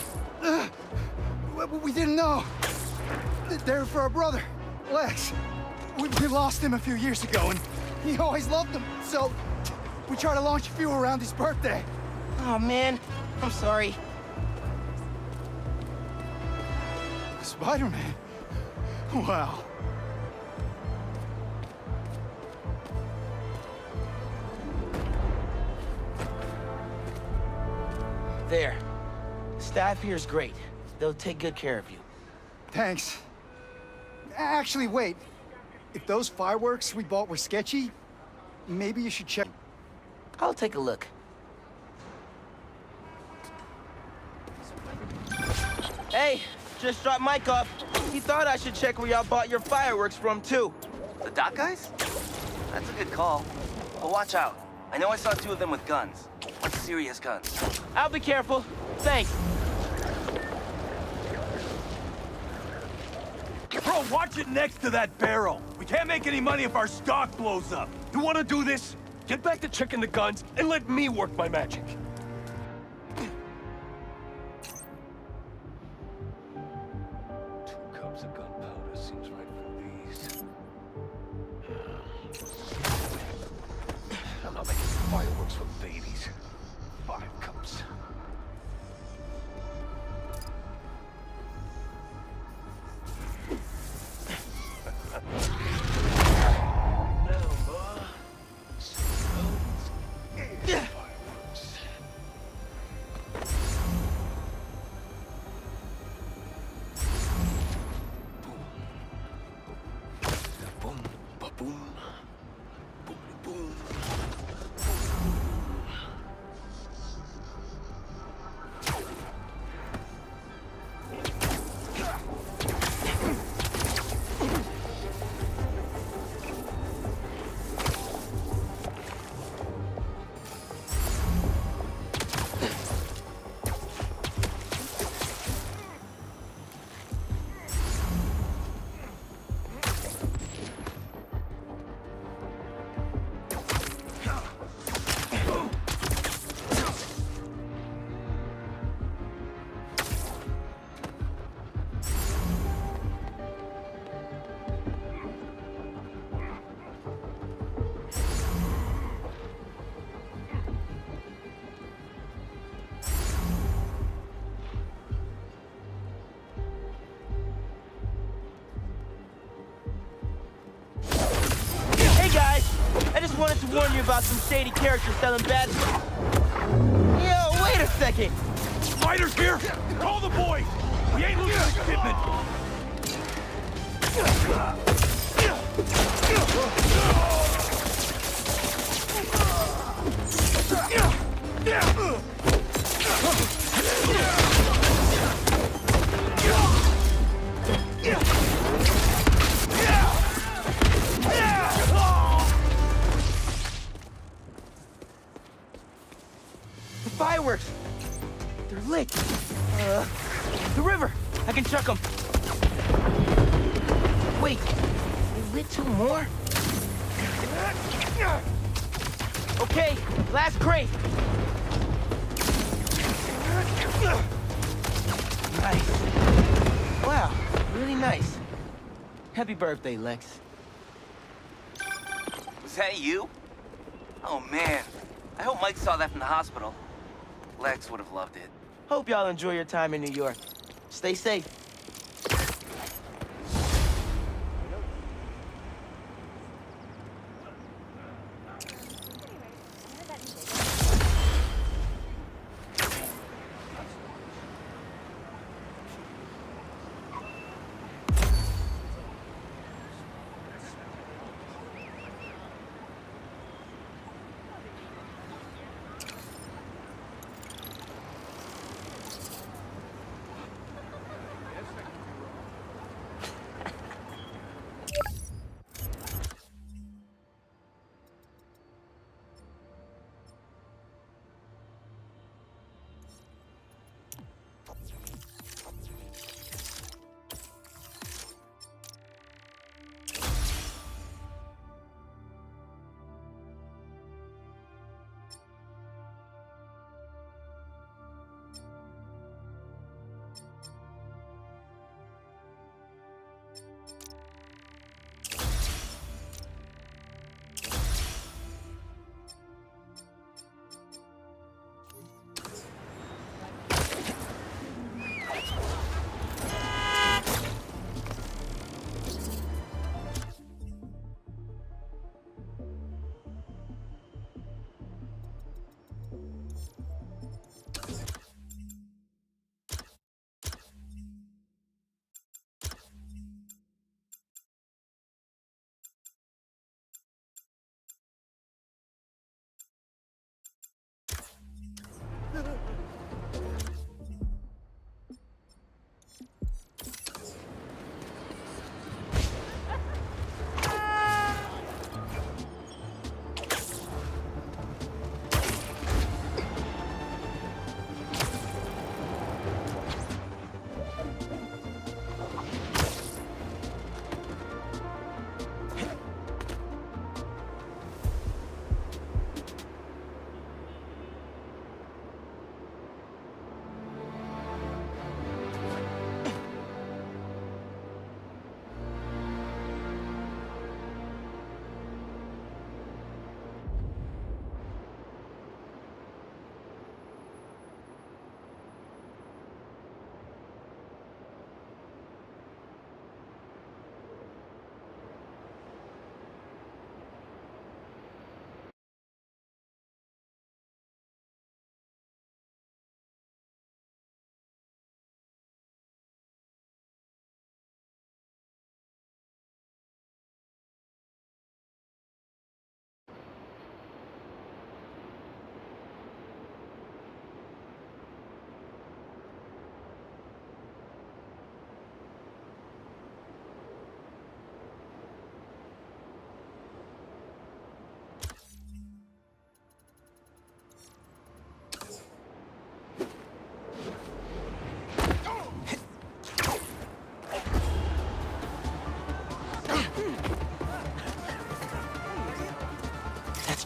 Speaker 12: We didn't know. They're for our brother, Lex. We lost him a few years ago, and he always loved them, so we try to launch a few around his birthday.
Speaker 1: Oh, man. I'm sorry.
Speaker 12: Spider-Man? Wow.
Speaker 1: There. Staff here's great. They'll take good care of you.
Speaker 12: Thanks. Actually, wait. If those fireworks we bought were sketchy, maybe you should check.
Speaker 1: I'll take a look. Hey, just dropped Mike off. He thought I should check where y'all bought your fireworks from, too.
Speaker 13: The dock guys? That's a good call. But watch out. I know I saw two of them with guns. Serious guns.
Speaker 1: I'll be careful. Thanks.
Speaker 6: Bro, watch it next to that barrel. We can't make any money if our stock blows up. You want to do this? Get back to checking the guns and let me work my magic.
Speaker 14: 2 cups of gunpowder seems right for these. I'm not making fireworks for babies. 5 cups.
Speaker 1: warn you about some shady characters selling bad... Yo, wait a second!
Speaker 6: Fighters here! Call the boys! We ain't losing this shipment!
Speaker 1: The fireworks! They're lit! The river! I can chuck them! Wait, they lit two more? Okay, last crate! Nice. Wow, really nice. Happy birthday, Lex.
Speaker 13: Was that you? Oh, man. I hope Mike saw that from the hospital. Lex would have loved it.
Speaker 1: Hope y'all enjoy your time in New York. Stay safe.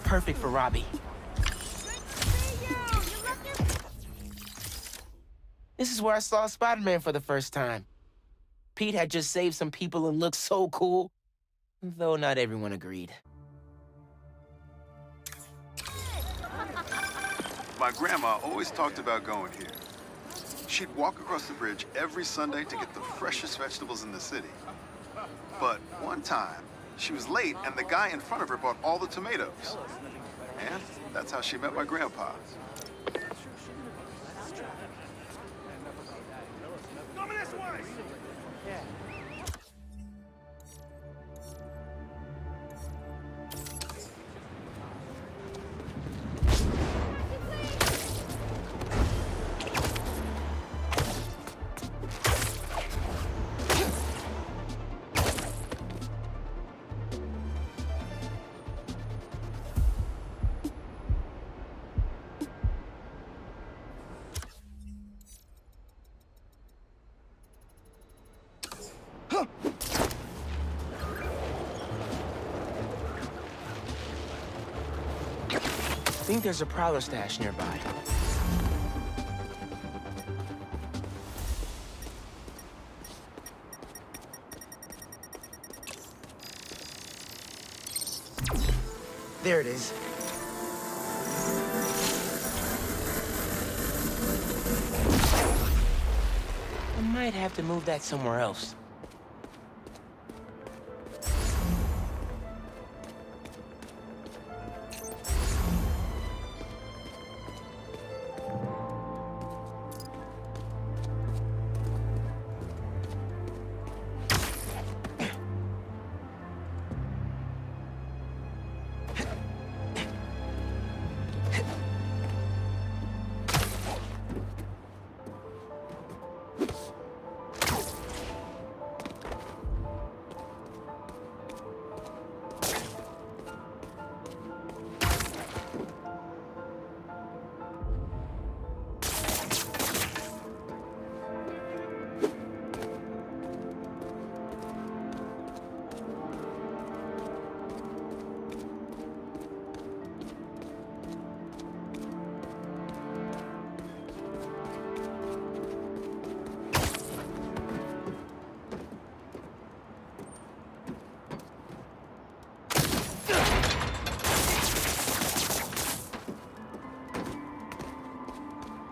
Speaker 1: Perfect for Robbie. This is where I saw Spider-Man for the first time. Pete had just saved some people and looked so cool, though not everyone agreed.
Speaker 2: My grandma always talked about going here. She'd walk across the bridge every Sunday to get the freshest vegetables in the city. But one time, She was late, and the guy in front of her bought all the tomatoes. And that's how she met my grandpa.
Speaker 6: Coming this way!
Speaker 1: I think there's a prowler stash nearby. There it is. I might have to move that somewhere else.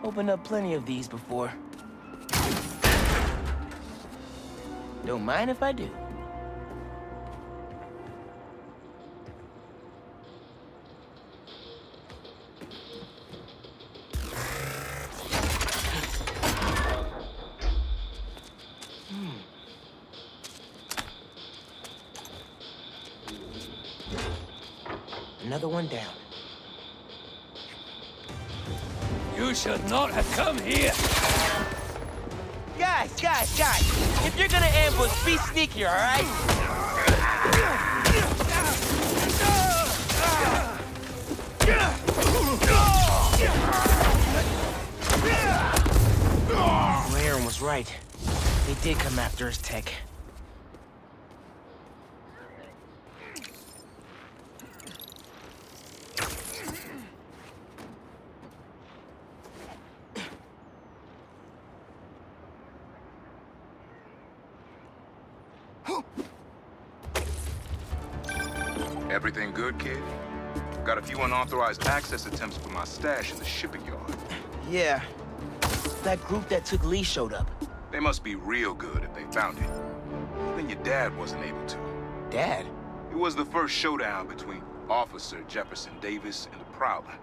Speaker 1: Opened up plenty of these before. Don't mind if I do. Another one down.
Speaker 14: You should not have come here!
Speaker 1: Guys! If you're gonna ambush, be sneakier, alright? Aaron was right. They did come after his tech.
Speaker 3: Everything good, kid? Got a few unauthorized access attempts for my stash in the shipping yard.
Speaker 1: Yeah. That group that took Lee showed up.
Speaker 3: They must be real good if they found it. Even your dad wasn't able to.
Speaker 1: Dad?
Speaker 3: It was the first showdown between Officer Jefferson Davis and the Prowler.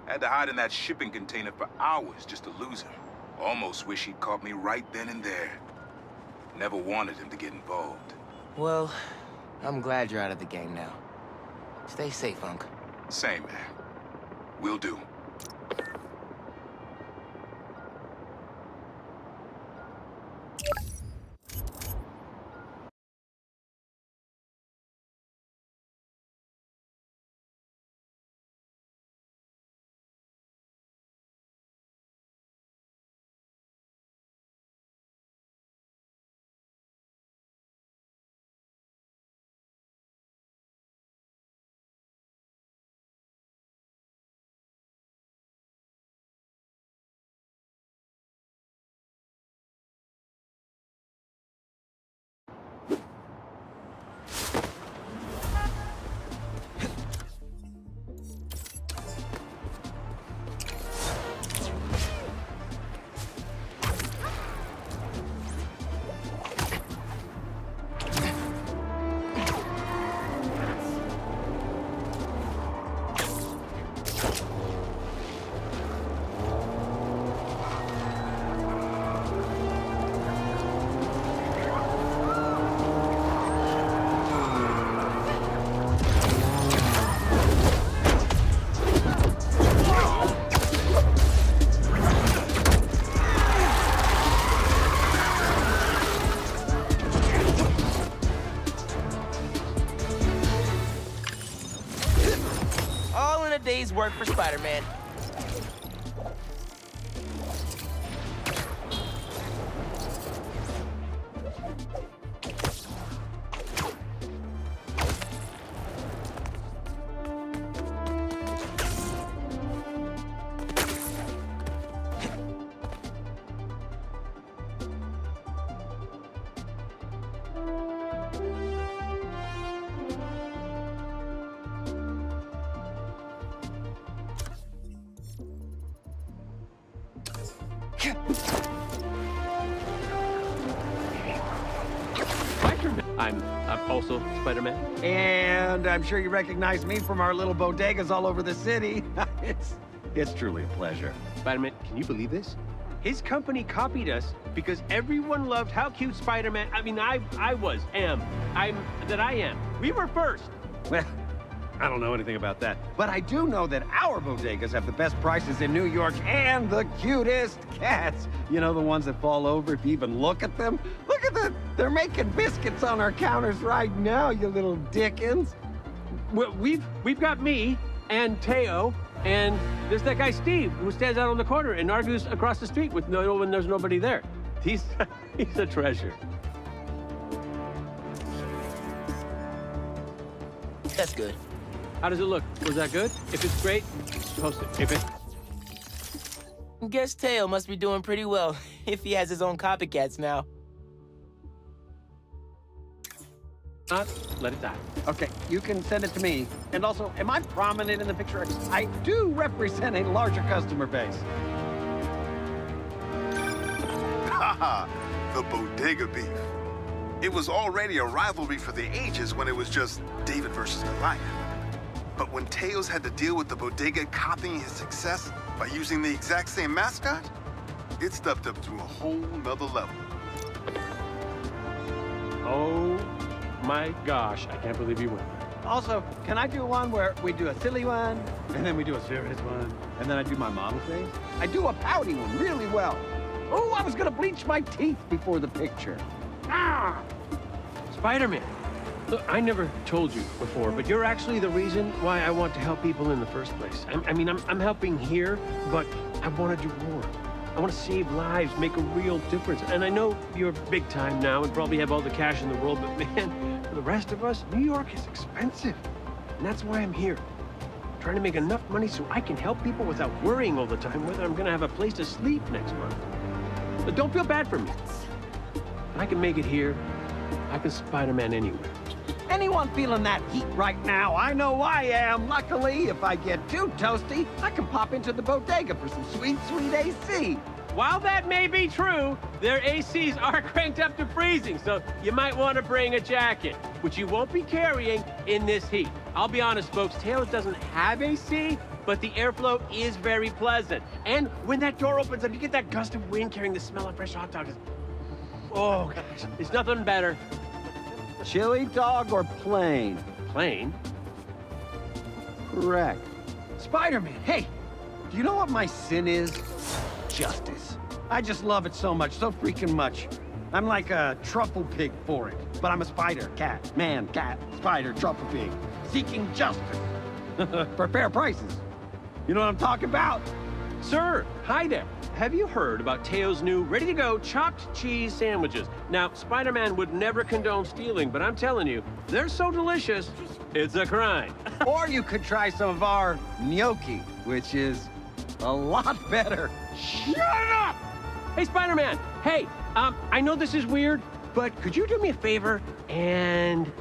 Speaker 3: Had to hide in that shipping container for hours just to lose him. Almost wish he'd caught me right then and there. Never wanted him to get involved.
Speaker 1: Well, I'm glad you're out of the game now. Stay safe, Unc.
Speaker 3: Same, man. Will do.
Speaker 1: work for Spider-Man.
Speaker 15: I'm also Spider-Man.
Speaker 16: And I'm sure you recognize me from our little bodegas all over the city. It's truly a pleasure.
Speaker 15: Spider-Man, can you believe this? His company copied us because everyone loved how cute Spider-Man. I mean, I am. We were first.
Speaker 16: Well, I don't know anything about that. But I do know that our bodegas have the best prices in New York and the cutest cats. You know, the ones that fall over if you even look at them? Look at them. They're making biscuits on our counters right now, you little dickens.
Speaker 15: Well, we've got me and Teo, and there's that guy Steve who stands out on the corner and argues across the street with when there's nobody there. He's a treasure.
Speaker 1: That's good.
Speaker 15: How does it look? Was that good? If it's great, post it. If it...
Speaker 1: Guess Teo must be doing pretty well if he has his own copycats now.
Speaker 15: Let it die.
Speaker 16: Okay, you can send it to me. And also, am I prominent in the picture? I do represent a larger customer base.
Speaker 2: Haha, the bodega beef. It was already a rivalry for the ages when it was just David versus Goliath. But when Teos had to deal with the bodega copying his success by using the exact same mascot, it stepped up to a whole nother level.
Speaker 15: Oh my gosh, I can't believe you went.
Speaker 16: Also, can I do one where we do a silly one, and then we do a serious one, and then I do my model face? I do a pouty one really well. Oh, I was gonna bleach my teeth before the picture. Ah!
Speaker 15: Spider-Man. Look, I never told you before, but you're actually the reason why I want to help people in the first place. I'm helping here, but I want to do more. I want to save lives, make a real difference. And I know you're big time now and probably have all the cash in the world, but man, for the rest of us, New York is expensive. And that's why I'm here. Trying to make enough money so I can help people without worrying all the time whether I'm going to have a place to sleep next month. But don't feel bad for me. I can make it here. I can Spider-Man anywhere.
Speaker 16: Anyone feeling that heat right now? I know I am. Luckily, if I get too toasty, I can pop into the bodega for some sweet, sweet AC.
Speaker 15: While that may be true, their ACs are cranked up to freezing, so you might want to bring a jacket, which you won't be carrying in this heat. I'll be honest, folks, Taylor doesn't have AC, but the airflow is very pleasant. And when that door opens up, you get that gust of wind carrying the smell of fresh hot dogs. Oh, gosh, there's nothing better.
Speaker 16: Chili dog or plain?
Speaker 15: Plain?
Speaker 16: Correct. Spider-Man, hey, do you know what my sin is? Justice. I just love it so much, so freaking much. I'm like a truffle pig for it, but I'm a spider, cat, man, cat, spider, truffle pig, seeking justice for fair prices. You know what I'm talking about?
Speaker 15: Sir, hi there. Have you heard about Teo's new ready-to-go chopped cheese sandwiches? Now, Spider-Man would never condone stealing, but I'm telling you, they're so delicious, it's a crime.
Speaker 16: Or you could try some of our gnocchi, which is a lot better.
Speaker 15: Shut up! Hey, Spider-Man, hey, I know this is weird, but could you do me a favor and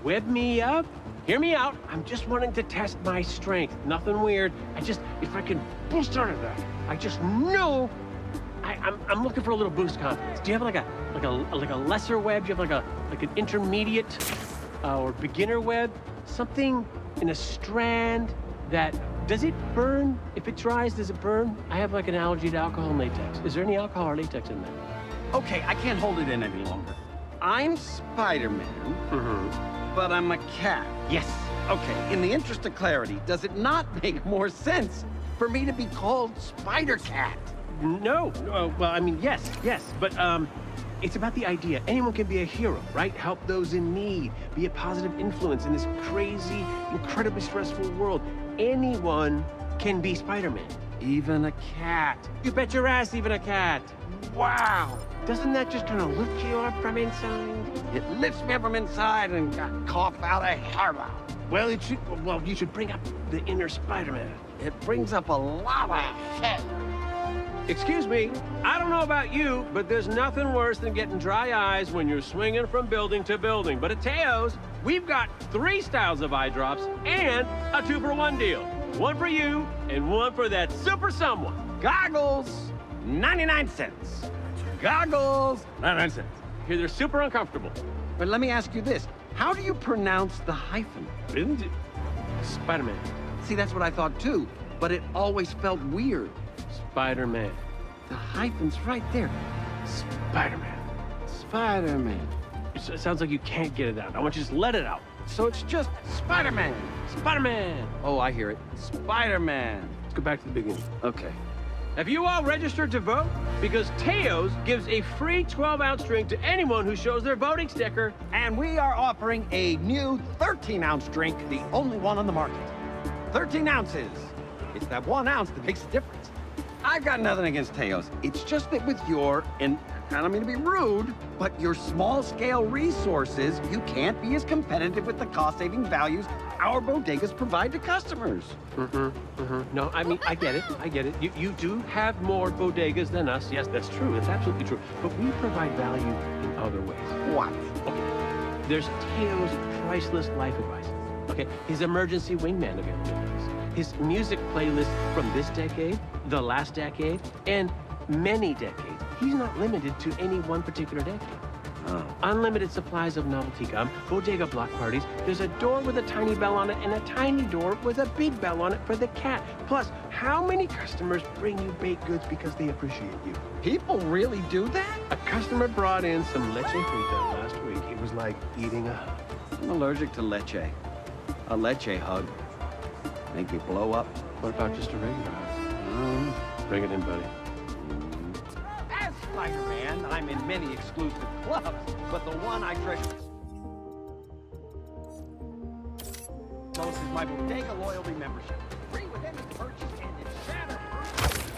Speaker 15: web me up? Hear me out. I'm just wanting to test my strength. Nothing weird. If I can boost out of that, I just know. I'm looking for a little boost confidence. Do you have like a lesser web? Do you have like an intermediate or beginner web? Something in a strand that does it burn? If it dries, does it burn? I have like an allergy to alcohol and latex. Is there any alcohol or latex in there?
Speaker 16: Okay, I can't hold it in any longer. I'm Spider-Man. But I'm a cat.
Speaker 15: Yes.
Speaker 16: Okay, in the interest of clarity, does it not make more sense for me to be called Spider-Cat?
Speaker 15: No. Well, I mean, yes, but it's about the idea. Anyone can be a hero, right? Help those in need, be a positive influence in this crazy, incredibly stressful world. anyone can be Spider-Man.
Speaker 16: Even a cat.
Speaker 15: You bet your ass, even a cat. Wow. Doesn't that just kind of lift you up from inside?
Speaker 16: It lifts me up from inside and got cough out of harbor.
Speaker 15: Well, you should bring up the inner Spider-Man.
Speaker 16: It brings up a lot of head.
Speaker 15: Excuse me, I don't know about you, but there's nothing worse than getting dry eyes when you're swinging from building to building. But at Teo's, we've got 3 styles of eye drops and a 2-for-1 deal. One for you and one for that super someone.
Speaker 16: Goggles, 99 cents. Goggles, 99 cents.
Speaker 15: Here, they're super uncomfortable.
Speaker 16: But let me ask you this. How do you pronounce the hyphen?
Speaker 15: Spider-Man.
Speaker 16: See, that's what I thought too, but it always felt weird.
Speaker 15: Spider-Man.
Speaker 16: The hyphen's right there.
Speaker 15: Spider-Man.
Speaker 16: Spider-Man.
Speaker 15: It sounds like you can't get it out. I want you to just let it out.
Speaker 16: So it's just Spider-Man.
Speaker 15: Spider-Man.
Speaker 16: Oh, I hear it. Spider-Man.
Speaker 15: Let's go back to the beginning.
Speaker 16: Okay.
Speaker 15: Have you all registered to vote? Because Teo's gives a free 12-ounce drink to anyone who shows their voting sticker.
Speaker 16: And we are offering a new 13-ounce drink, the only one on the market. 13 ounces. It's that 1 ounce that makes a difference. I've got nothing against Teo's. It's just that with your, and I don't mean to be rude, but your small-scale resources, you can't be as competitive with the cost-saving values our bodegas provide to customers.
Speaker 15: No, I mean, I get it. You do have more bodegas than us. Yes, that's true. That's absolutely true. But we provide value in other ways.
Speaker 16: What?
Speaker 15: Okay. There's Teo's priceless life advice. Okay, his emergency wingman availabilities, his music playlist from this decade, the last decade, and many decades. He's not limited to any one particular decade.
Speaker 16: Oh.
Speaker 15: Unlimited supplies of novelty gum, bodega block parties. There's a door with a tiny bell on it and a tiny door with a big bell on it for the cat. Plus, how many customers bring you baked goods because they appreciate you?
Speaker 16: People really do that?
Speaker 15: A customer brought in some leche frita last week. It was like eating a hug.
Speaker 16: I'm allergic to leche. A leche hug. Make me blow up.
Speaker 15: What about just a regular hug? Bring it in, buddy.
Speaker 16: As Spider-Man, I'm in many exclusive clubs, but the one I treasure most is my Bodega Loyalty membership. Free with any purchase and it's shatter-proof.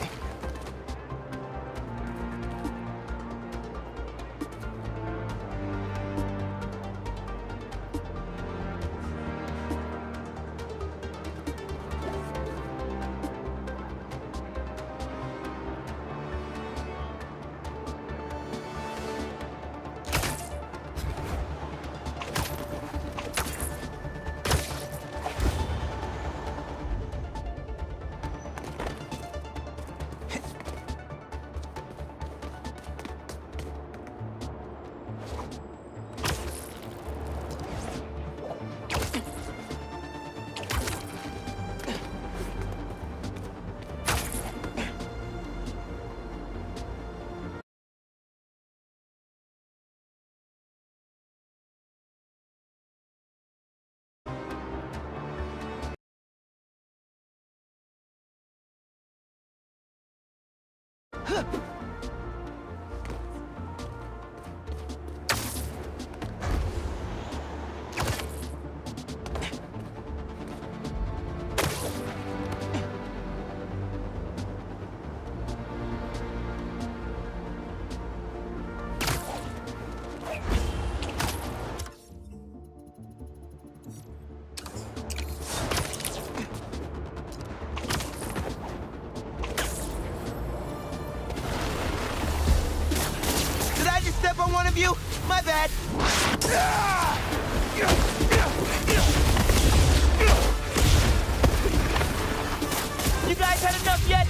Speaker 1: Step on one of you? My bad. You guys had enough yet?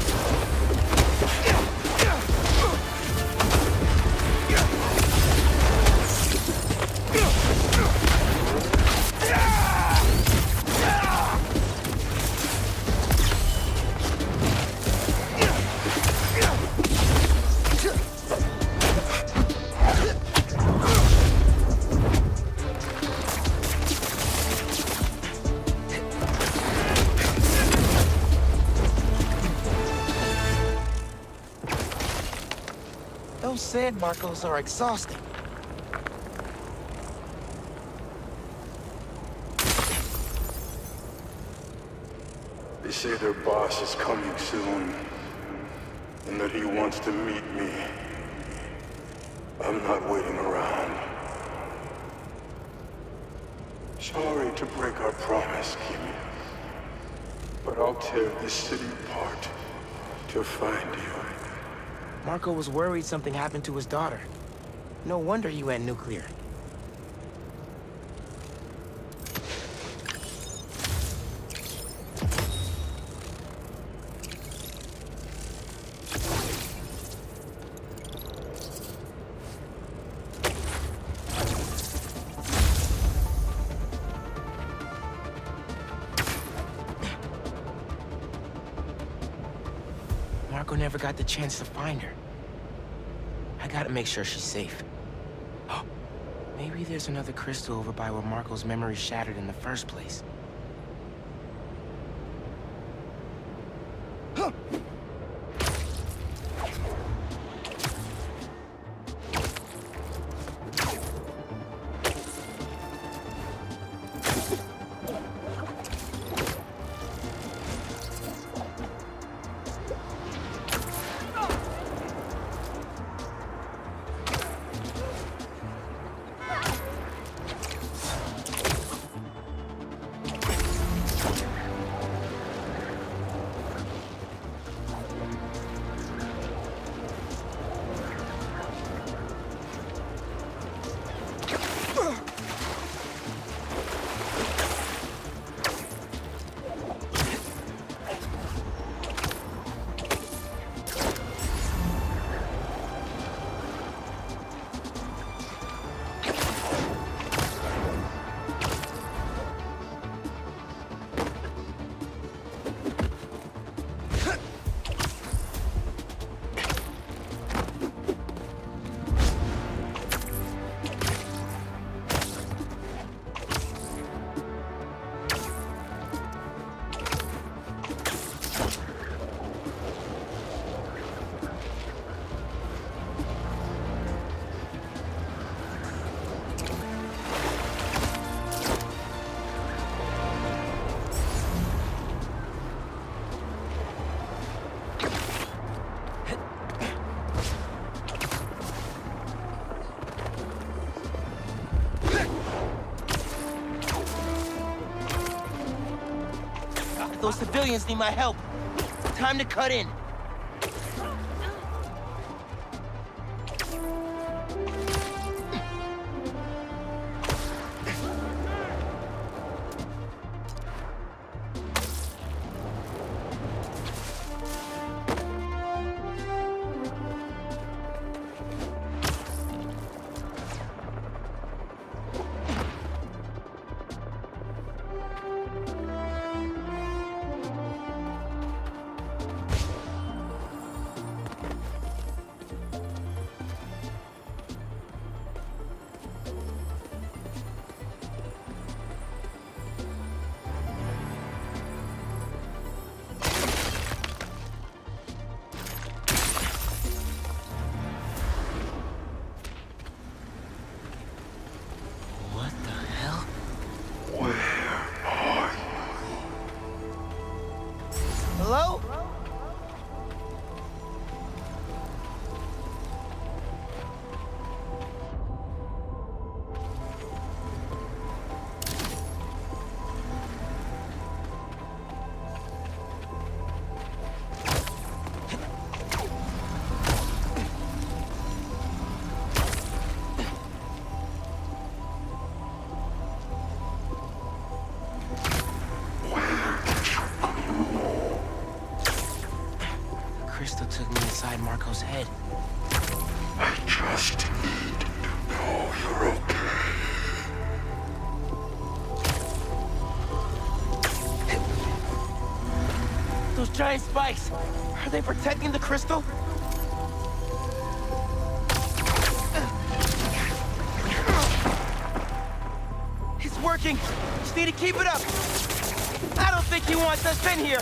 Speaker 1: Those sand markers are exhausting.
Speaker 4: say their boss is coming soon, and that he wants to meet me. I'm not waiting around. Sorry to break our promise, Kimmy, but I'll tear this city apart to find you.
Speaker 1: Marco was worried something happened to his daughter. No wonder he went nuclear. Marco never got the chance to find her. I gotta make sure she's safe. Oh, maybe there's another crystal over by where Marco's memory shattered in the first place. Those civilians need my help. Time to cut in. Hello? Crystal took me inside Marco's head.
Speaker 4: I just need to know you're okay.
Speaker 1: Those giant spikes, are they protecting the crystal? It's working. Just need to keep it up. I don't think he wants us in here.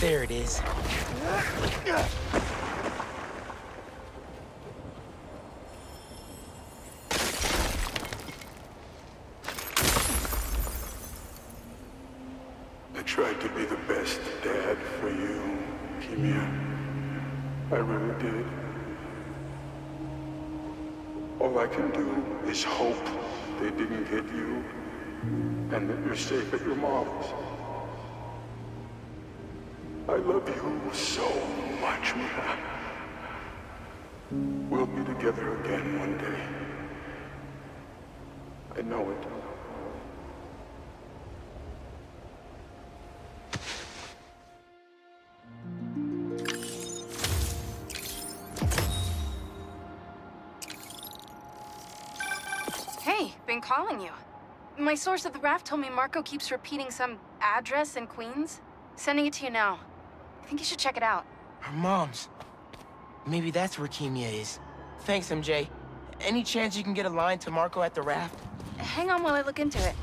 Speaker 1: There it is.
Speaker 4: I tried to be the best dad for you, Kimia. I really did. All I can do is hope they didn't get you and that you're safe at your mom's. I love you so much, Mia. We'll be together again one day. I know it.
Speaker 5: Hey, been calling you. My source at the raft told me Marco keeps repeating some address in Queens. Sending it to you now. I think you should check it out.
Speaker 1: Her mom's. Maybe that's where Kimia is. Thanks, MJ. Any chance you can get a line to Marco at the raft?
Speaker 5: Hang on while I look into it.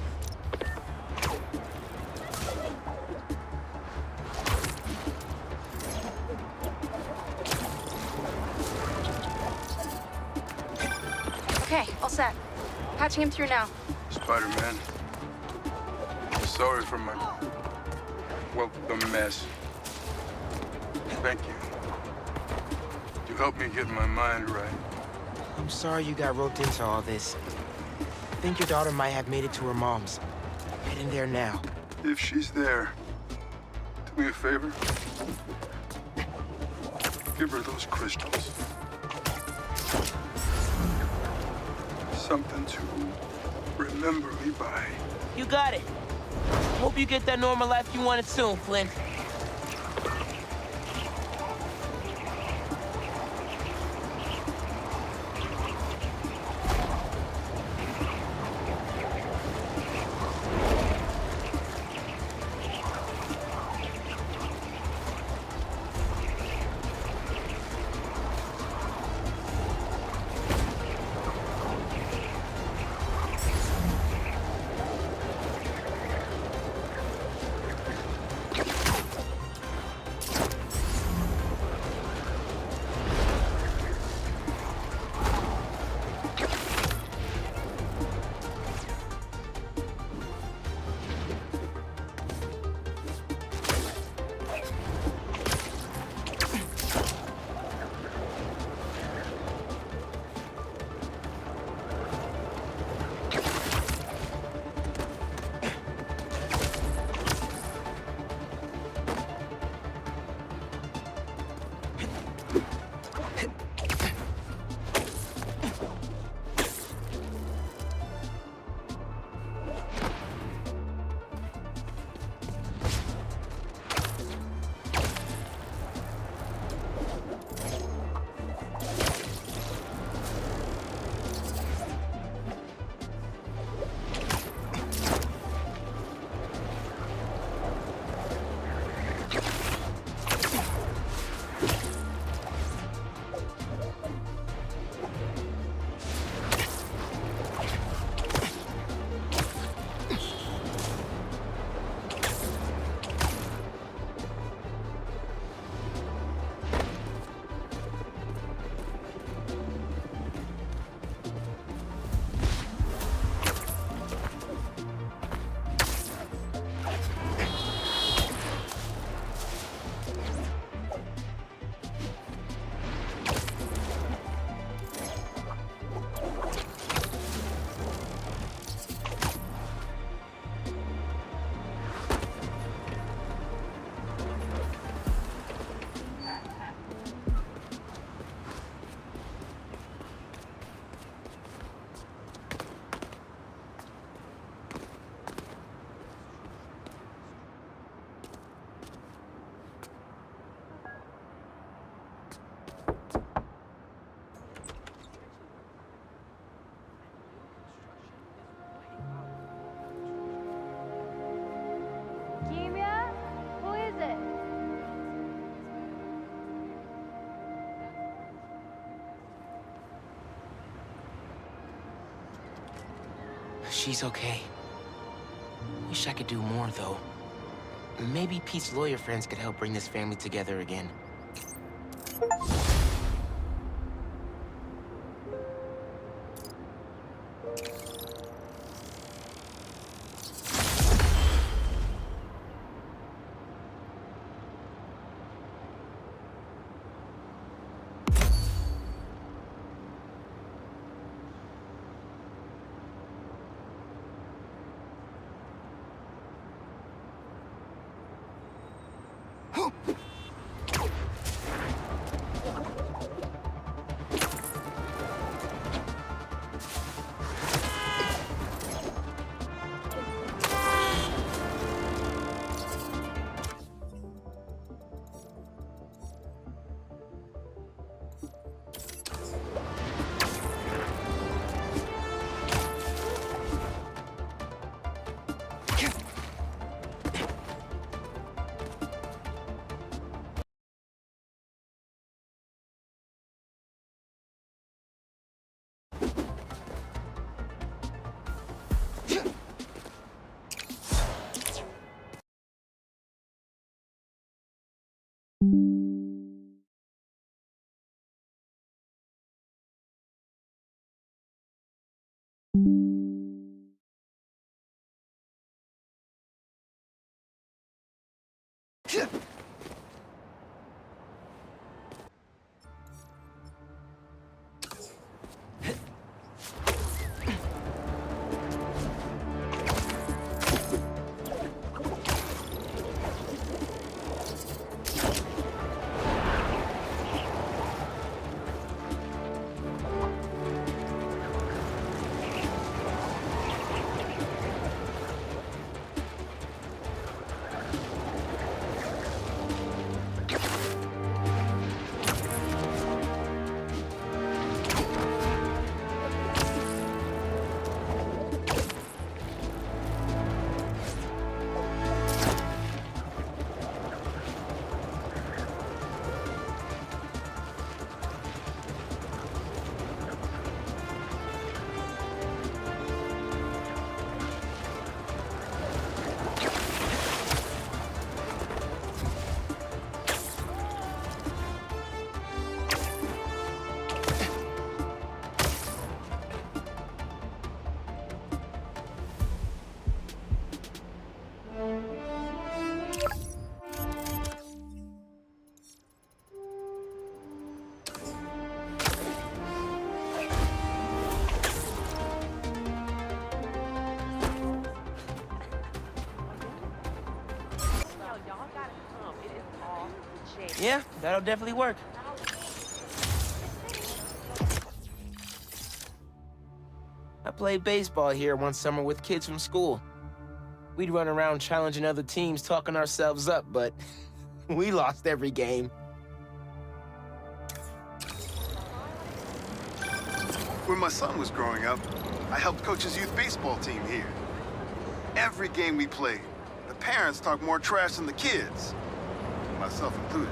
Speaker 5: Okay, all set. Patching him through now.
Speaker 4: Spider-Man. Sorry for my... well, the mess. Thank you. You helped me get my mind right.
Speaker 1: I'm sorry you got roped into all this. I think your daughter might have made it to her mom's. Get in there now.
Speaker 4: If she's there, do me a favor. Give her those crystals. Something to remember me by.
Speaker 1: You got it. Hope you get that normal life you wanted soon, Flynn. she's okay. Wish I could do more, though. Maybe Pete's lawyer friends could help bring this family together again. Yeah, that'll definitely work. I played baseball here one summer with kids from school. We'd run around challenging other teams, talking ourselves up, but we lost every game.
Speaker 2: When my son was growing up, I helped coach his youth baseball team here. Every game we played, the parents talked more trash than the kids, myself included.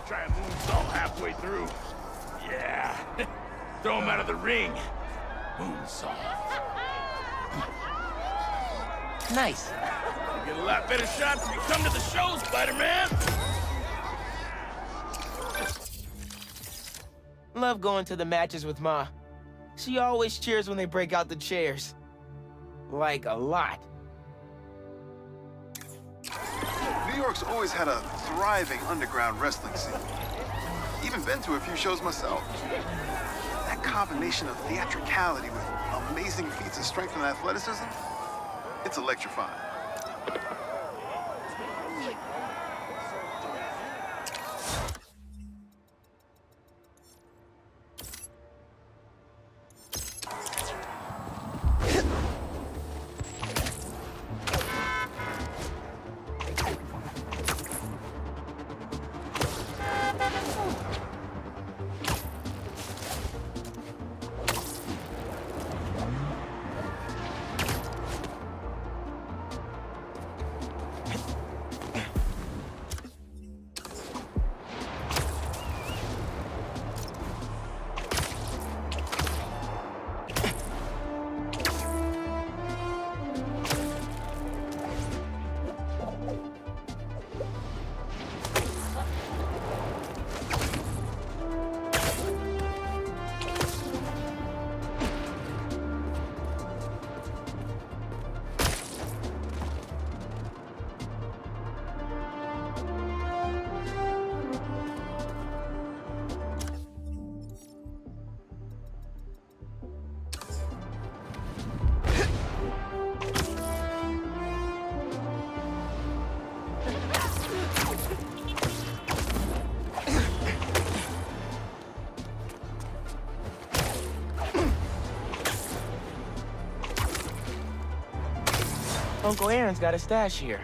Speaker 6: try a moonsault halfway through. Yeah. Throw him out of the ring. Moonsault.
Speaker 1: Nice.
Speaker 6: You get a lot better shots if you come to the show, Spider-Man.
Speaker 1: Love going to the matches with Ma. She always cheers when they break out the chairs. Like, a lot.
Speaker 2: New York's always had a thriving underground wrestling scene. Even been to a few shows myself. That combination of theatricality with amazing feats of strength and athleticism, it's electrifying.
Speaker 1: Uncle Aaron's got a stash here.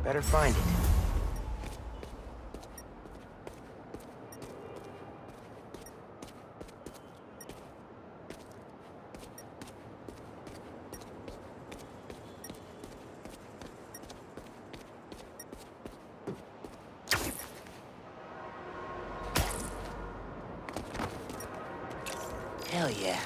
Speaker 1: Better find it. Hell yeah.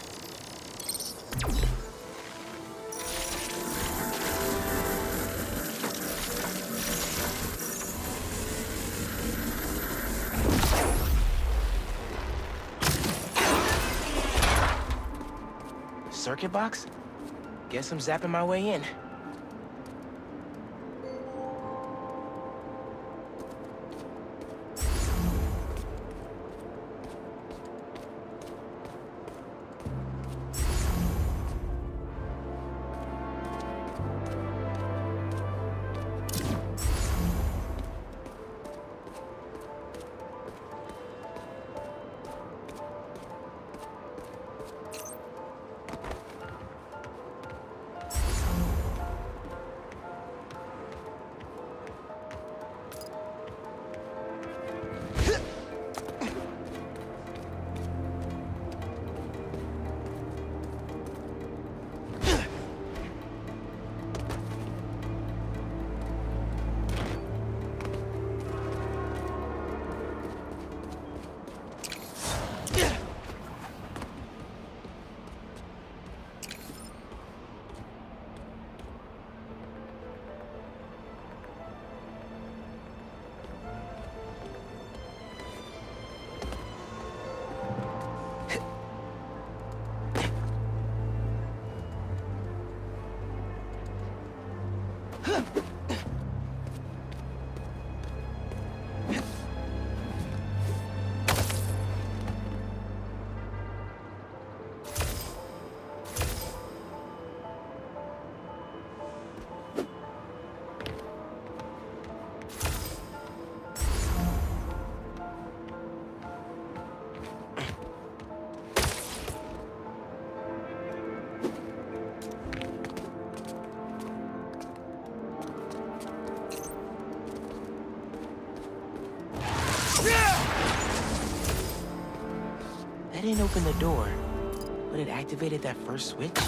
Speaker 1: Circuit box? Guess I'm zapping my way in. That didn't open the door, but it activated that first switch.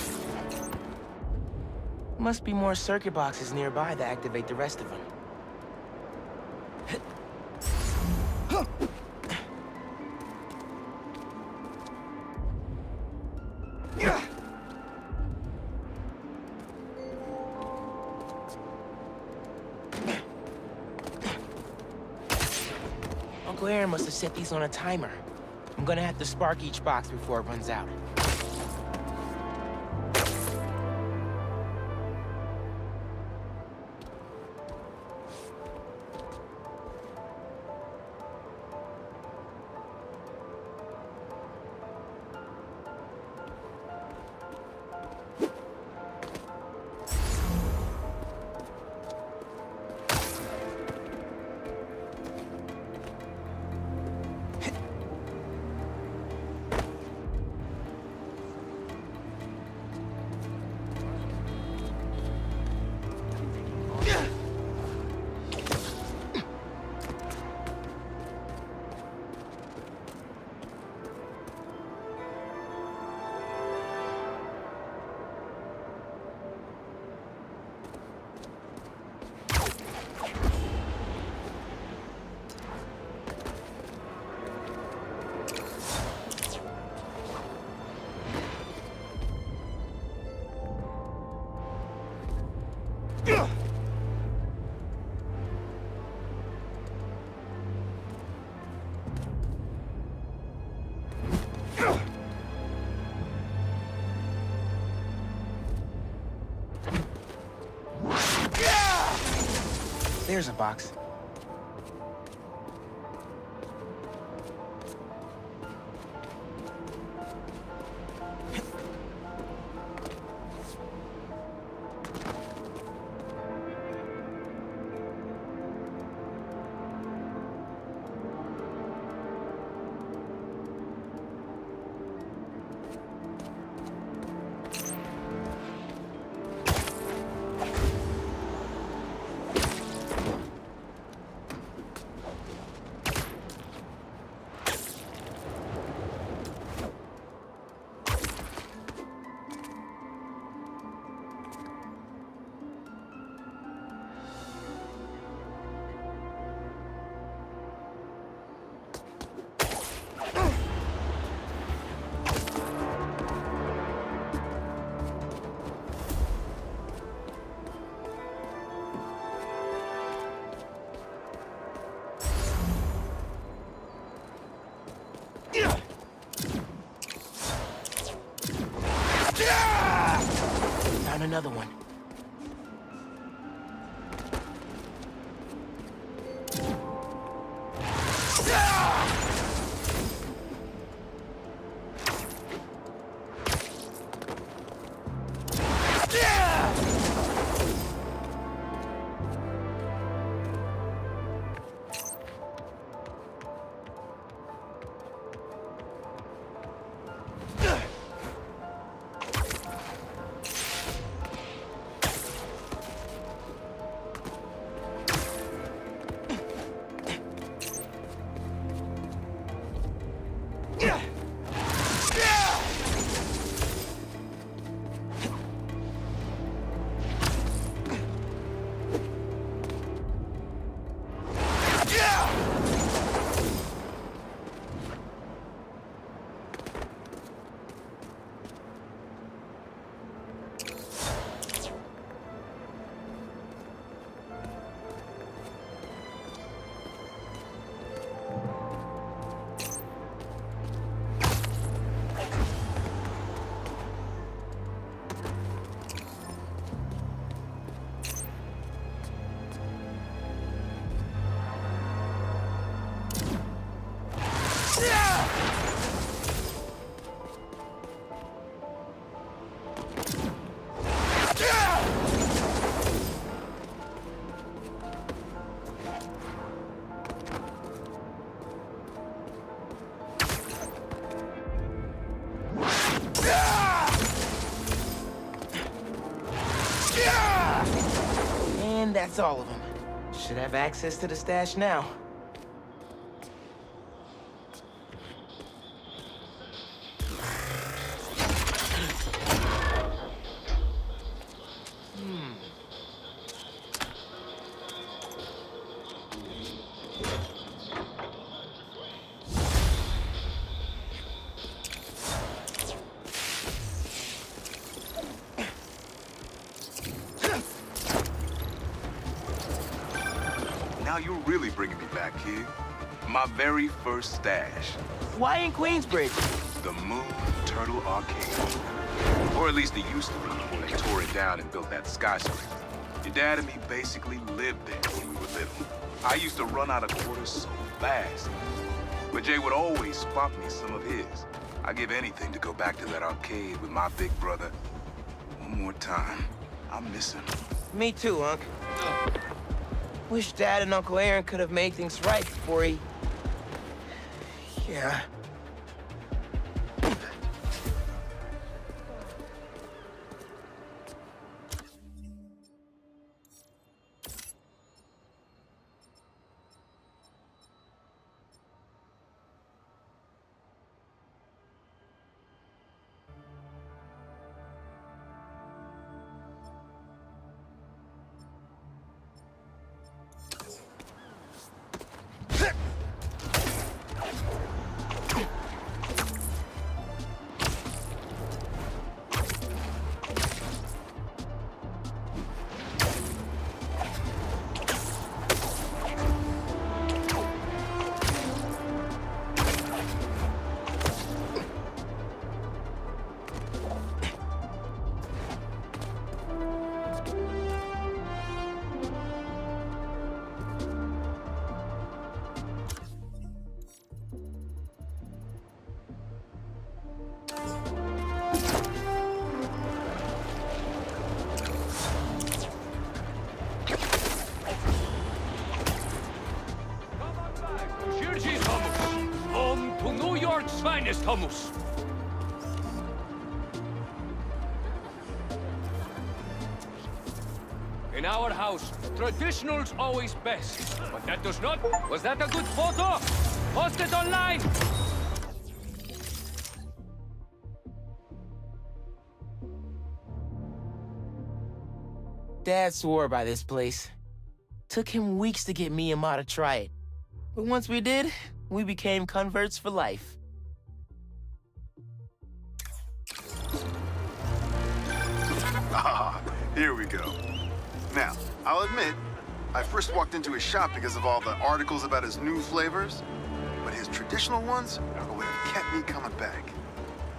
Speaker 1: Must be more circuit boxes nearby that activate the rest of them. Square must have set these on a timer. I'm gonna have to spark each box before it runs out. There's a box. Found another one. And that's all of them. Should have access to the stash now.
Speaker 3: Now you're really bringing me back, kid. My very first stash.
Speaker 1: Why in Queensbridge?
Speaker 3: The Moon Turtle Arcade. Or at least it used to be before they tore it down and built that skyscraper. Your dad and me basically lived there when we were little. I used to run out of quarters so fast. But Jay would always spot me some of his. I'd give anything to go back to that arcade with my big brother. One more time. I miss him.
Speaker 1: Me too, Unc. Wish Dad and Uncle Aaron could have made things right before he... Yeah.
Speaker 14: Finest hummus. In our house, traditional's always best. But that does not... Was that a good photo? Post it online!
Speaker 1: Dad swore by this place. Took him weeks to get me and Ma to try it. But once we did, we became converts for life.
Speaker 2: Ah, here we go. Now, I'll admit, I first walked into his shop because of all the articles about his new flavors, but his traditional ones are what have kept me coming back.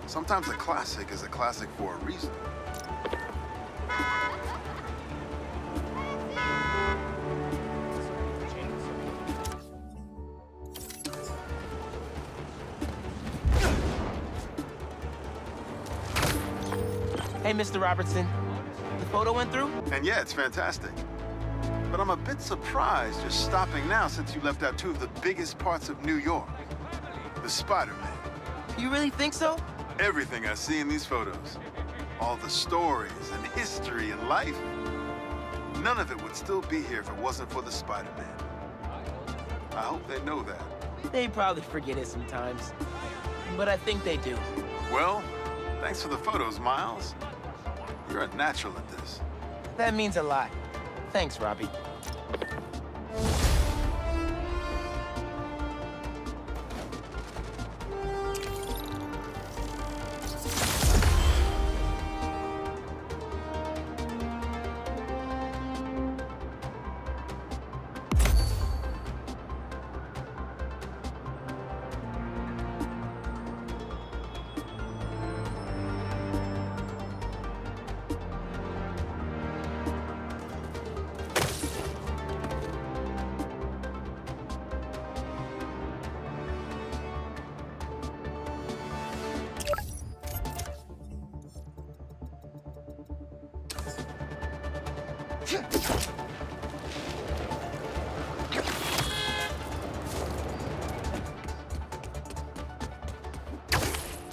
Speaker 2: Sometimes a classic is a classic for a reason.
Speaker 1: Hey, Mr. Robertson. The photo went through?
Speaker 2: And yeah, it's fantastic. But I'm a bit surprised you're stopping now since you left out two of the biggest parts of New York. The Spider-Man.
Speaker 1: You really think so?
Speaker 2: Everything I see in these photos. All the stories and history and life. None of it would still be here if it wasn't for the Spider-Man. I hope they know that.
Speaker 1: They probably forget it sometimes. But I think they do.
Speaker 2: Well, thanks for the photos, Miles. You're a natural at this.
Speaker 1: That means a lot. Thanks, Robbie.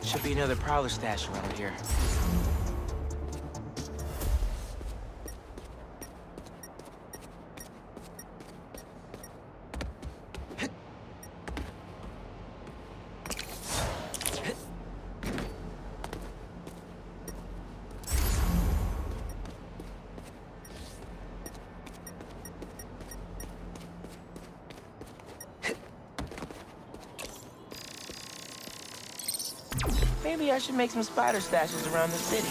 Speaker 1: Should be another Prowler stash around here. Maybe I should make some spider stashes around the city.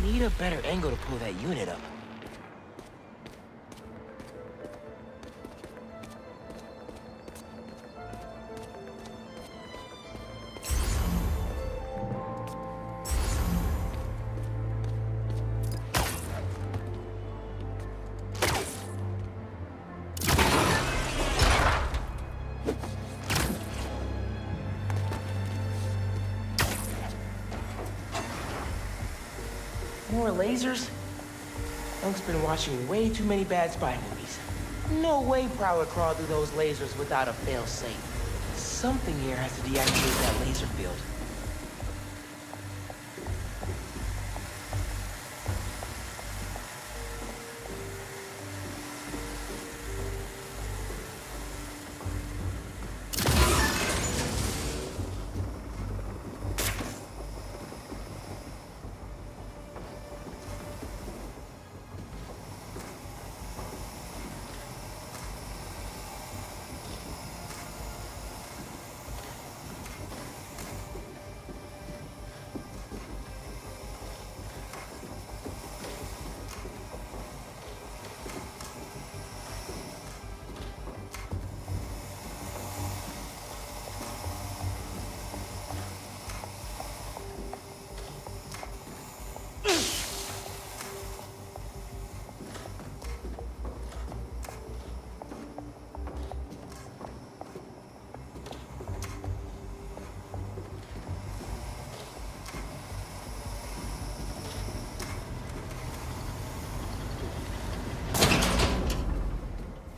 Speaker 1: Need a better angle to pull that unit up. more lasers? Unc's been watching way too many bad spy movies. No way Prowler crawled through those lasers without a fail-safe. Something here has to deactivate that laser field.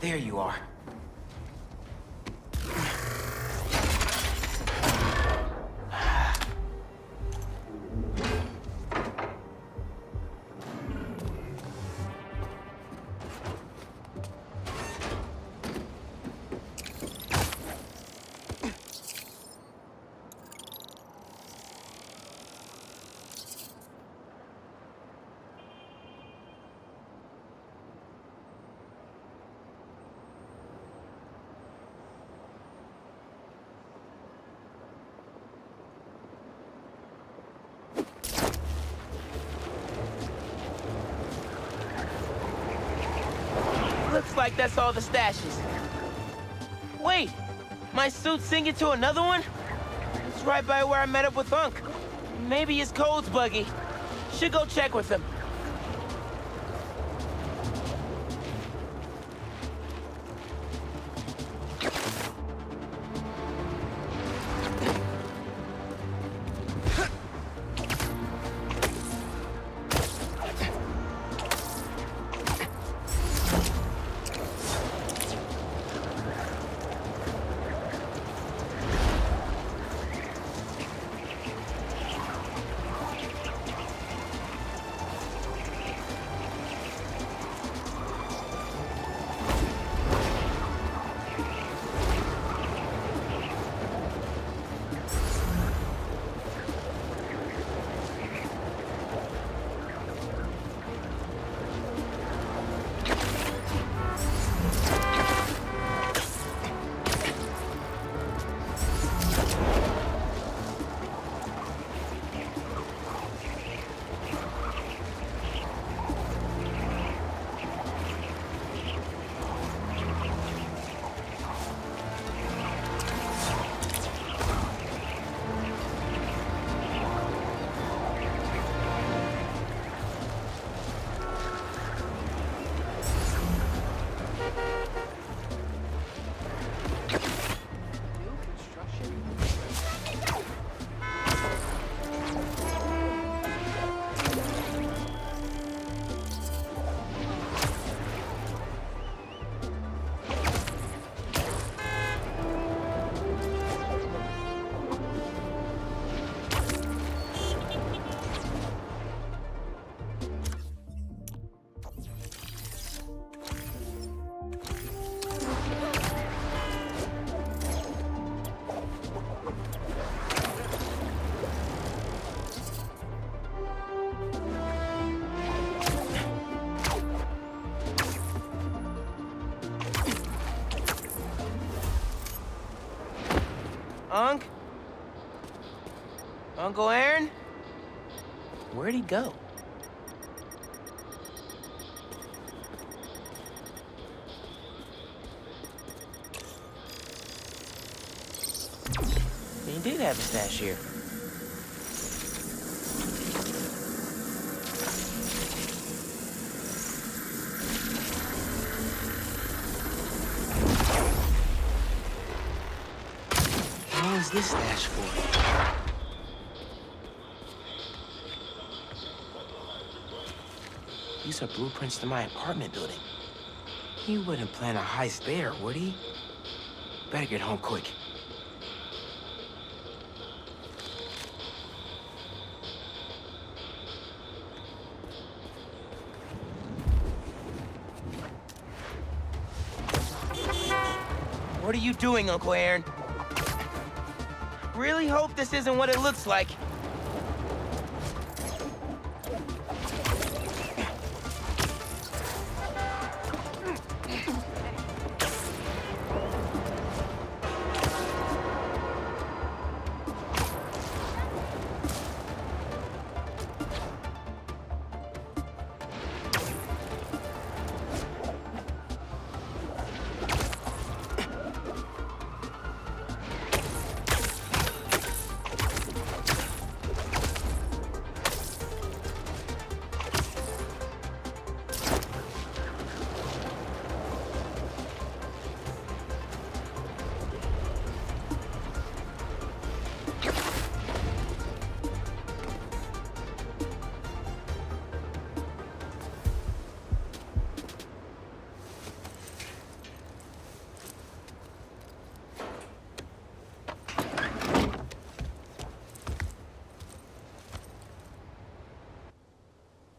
Speaker 1: There you are. Looks like that's all the stashes. Wait! My suit's sinking to another one? It's right by where I met up with Unc. Maybe his code's buggy. Should go check with him. Unc? Uncle Aaron? Where'd he go? He did have a stash here. What is this stash for? These are blueprints to my apartment building. He wouldn't plan a heist there, would he? Better get home quick. What are you doing, Uncle Aaron? Really hope this isn't what it looks like.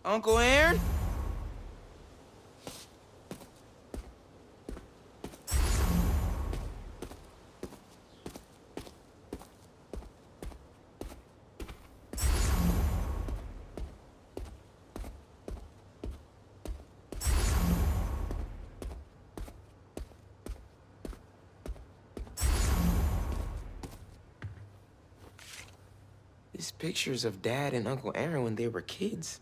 Speaker 1: Uncle Aaron? These pictures of Dad and Uncle Aaron when they were kids.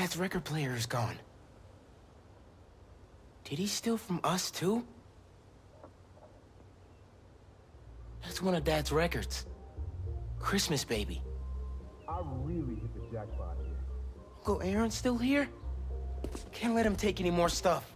Speaker 1: Dad's record player is gone. Did he steal from us, too? That's one of Dad's records. Christmas Baby.
Speaker 8: I really hit the jackpot here.
Speaker 1: Uncle Aaron's still here? Can't let him take any more stuff.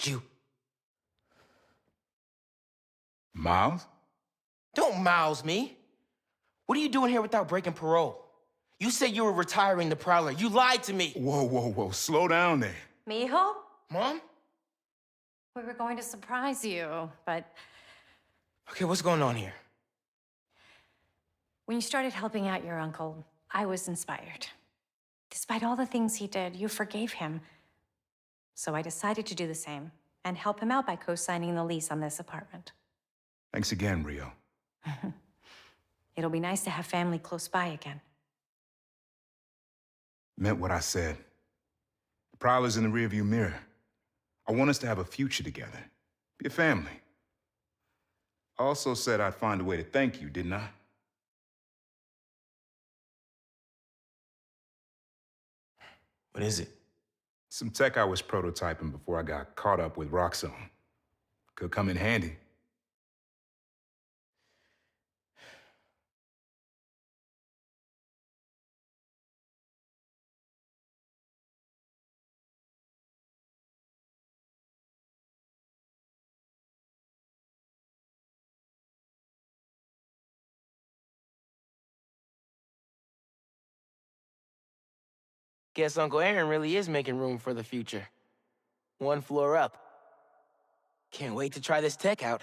Speaker 1: You.
Speaker 3: Miles?
Speaker 1: Don't mouse me. What are you doing here without breaking parole? You said you were retiring the Prowler. You lied to me.
Speaker 2: Whoa. Slow down there.
Speaker 17: Mijo?
Speaker 1: Mom?
Speaker 17: We were going to surprise you, but
Speaker 1: Okay, what's going on here?
Speaker 17: when you started helping out your uncle, I was inspired. Despite all the things he did, you forgave him. So I decided to do the same and help him out by co-signing the lease on this apartment.
Speaker 2: Thanks again, Rio.
Speaker 17: It'll be nice to have family close by again.
Speaker 2: Meant what I said. The Prowler's in the rearview mirror. I want us to have a future together. Be a family. I also said I'd find a way to thank you, didn't I?
Speaker 1: What is it?
Speaker 2: Some tech I was prototyping before I got caught up with Roxxon. Could come in handy.
Speaker 1: Guess Uncle Aaron really is making room for the future. One floor up. Can't wait to try this tech out.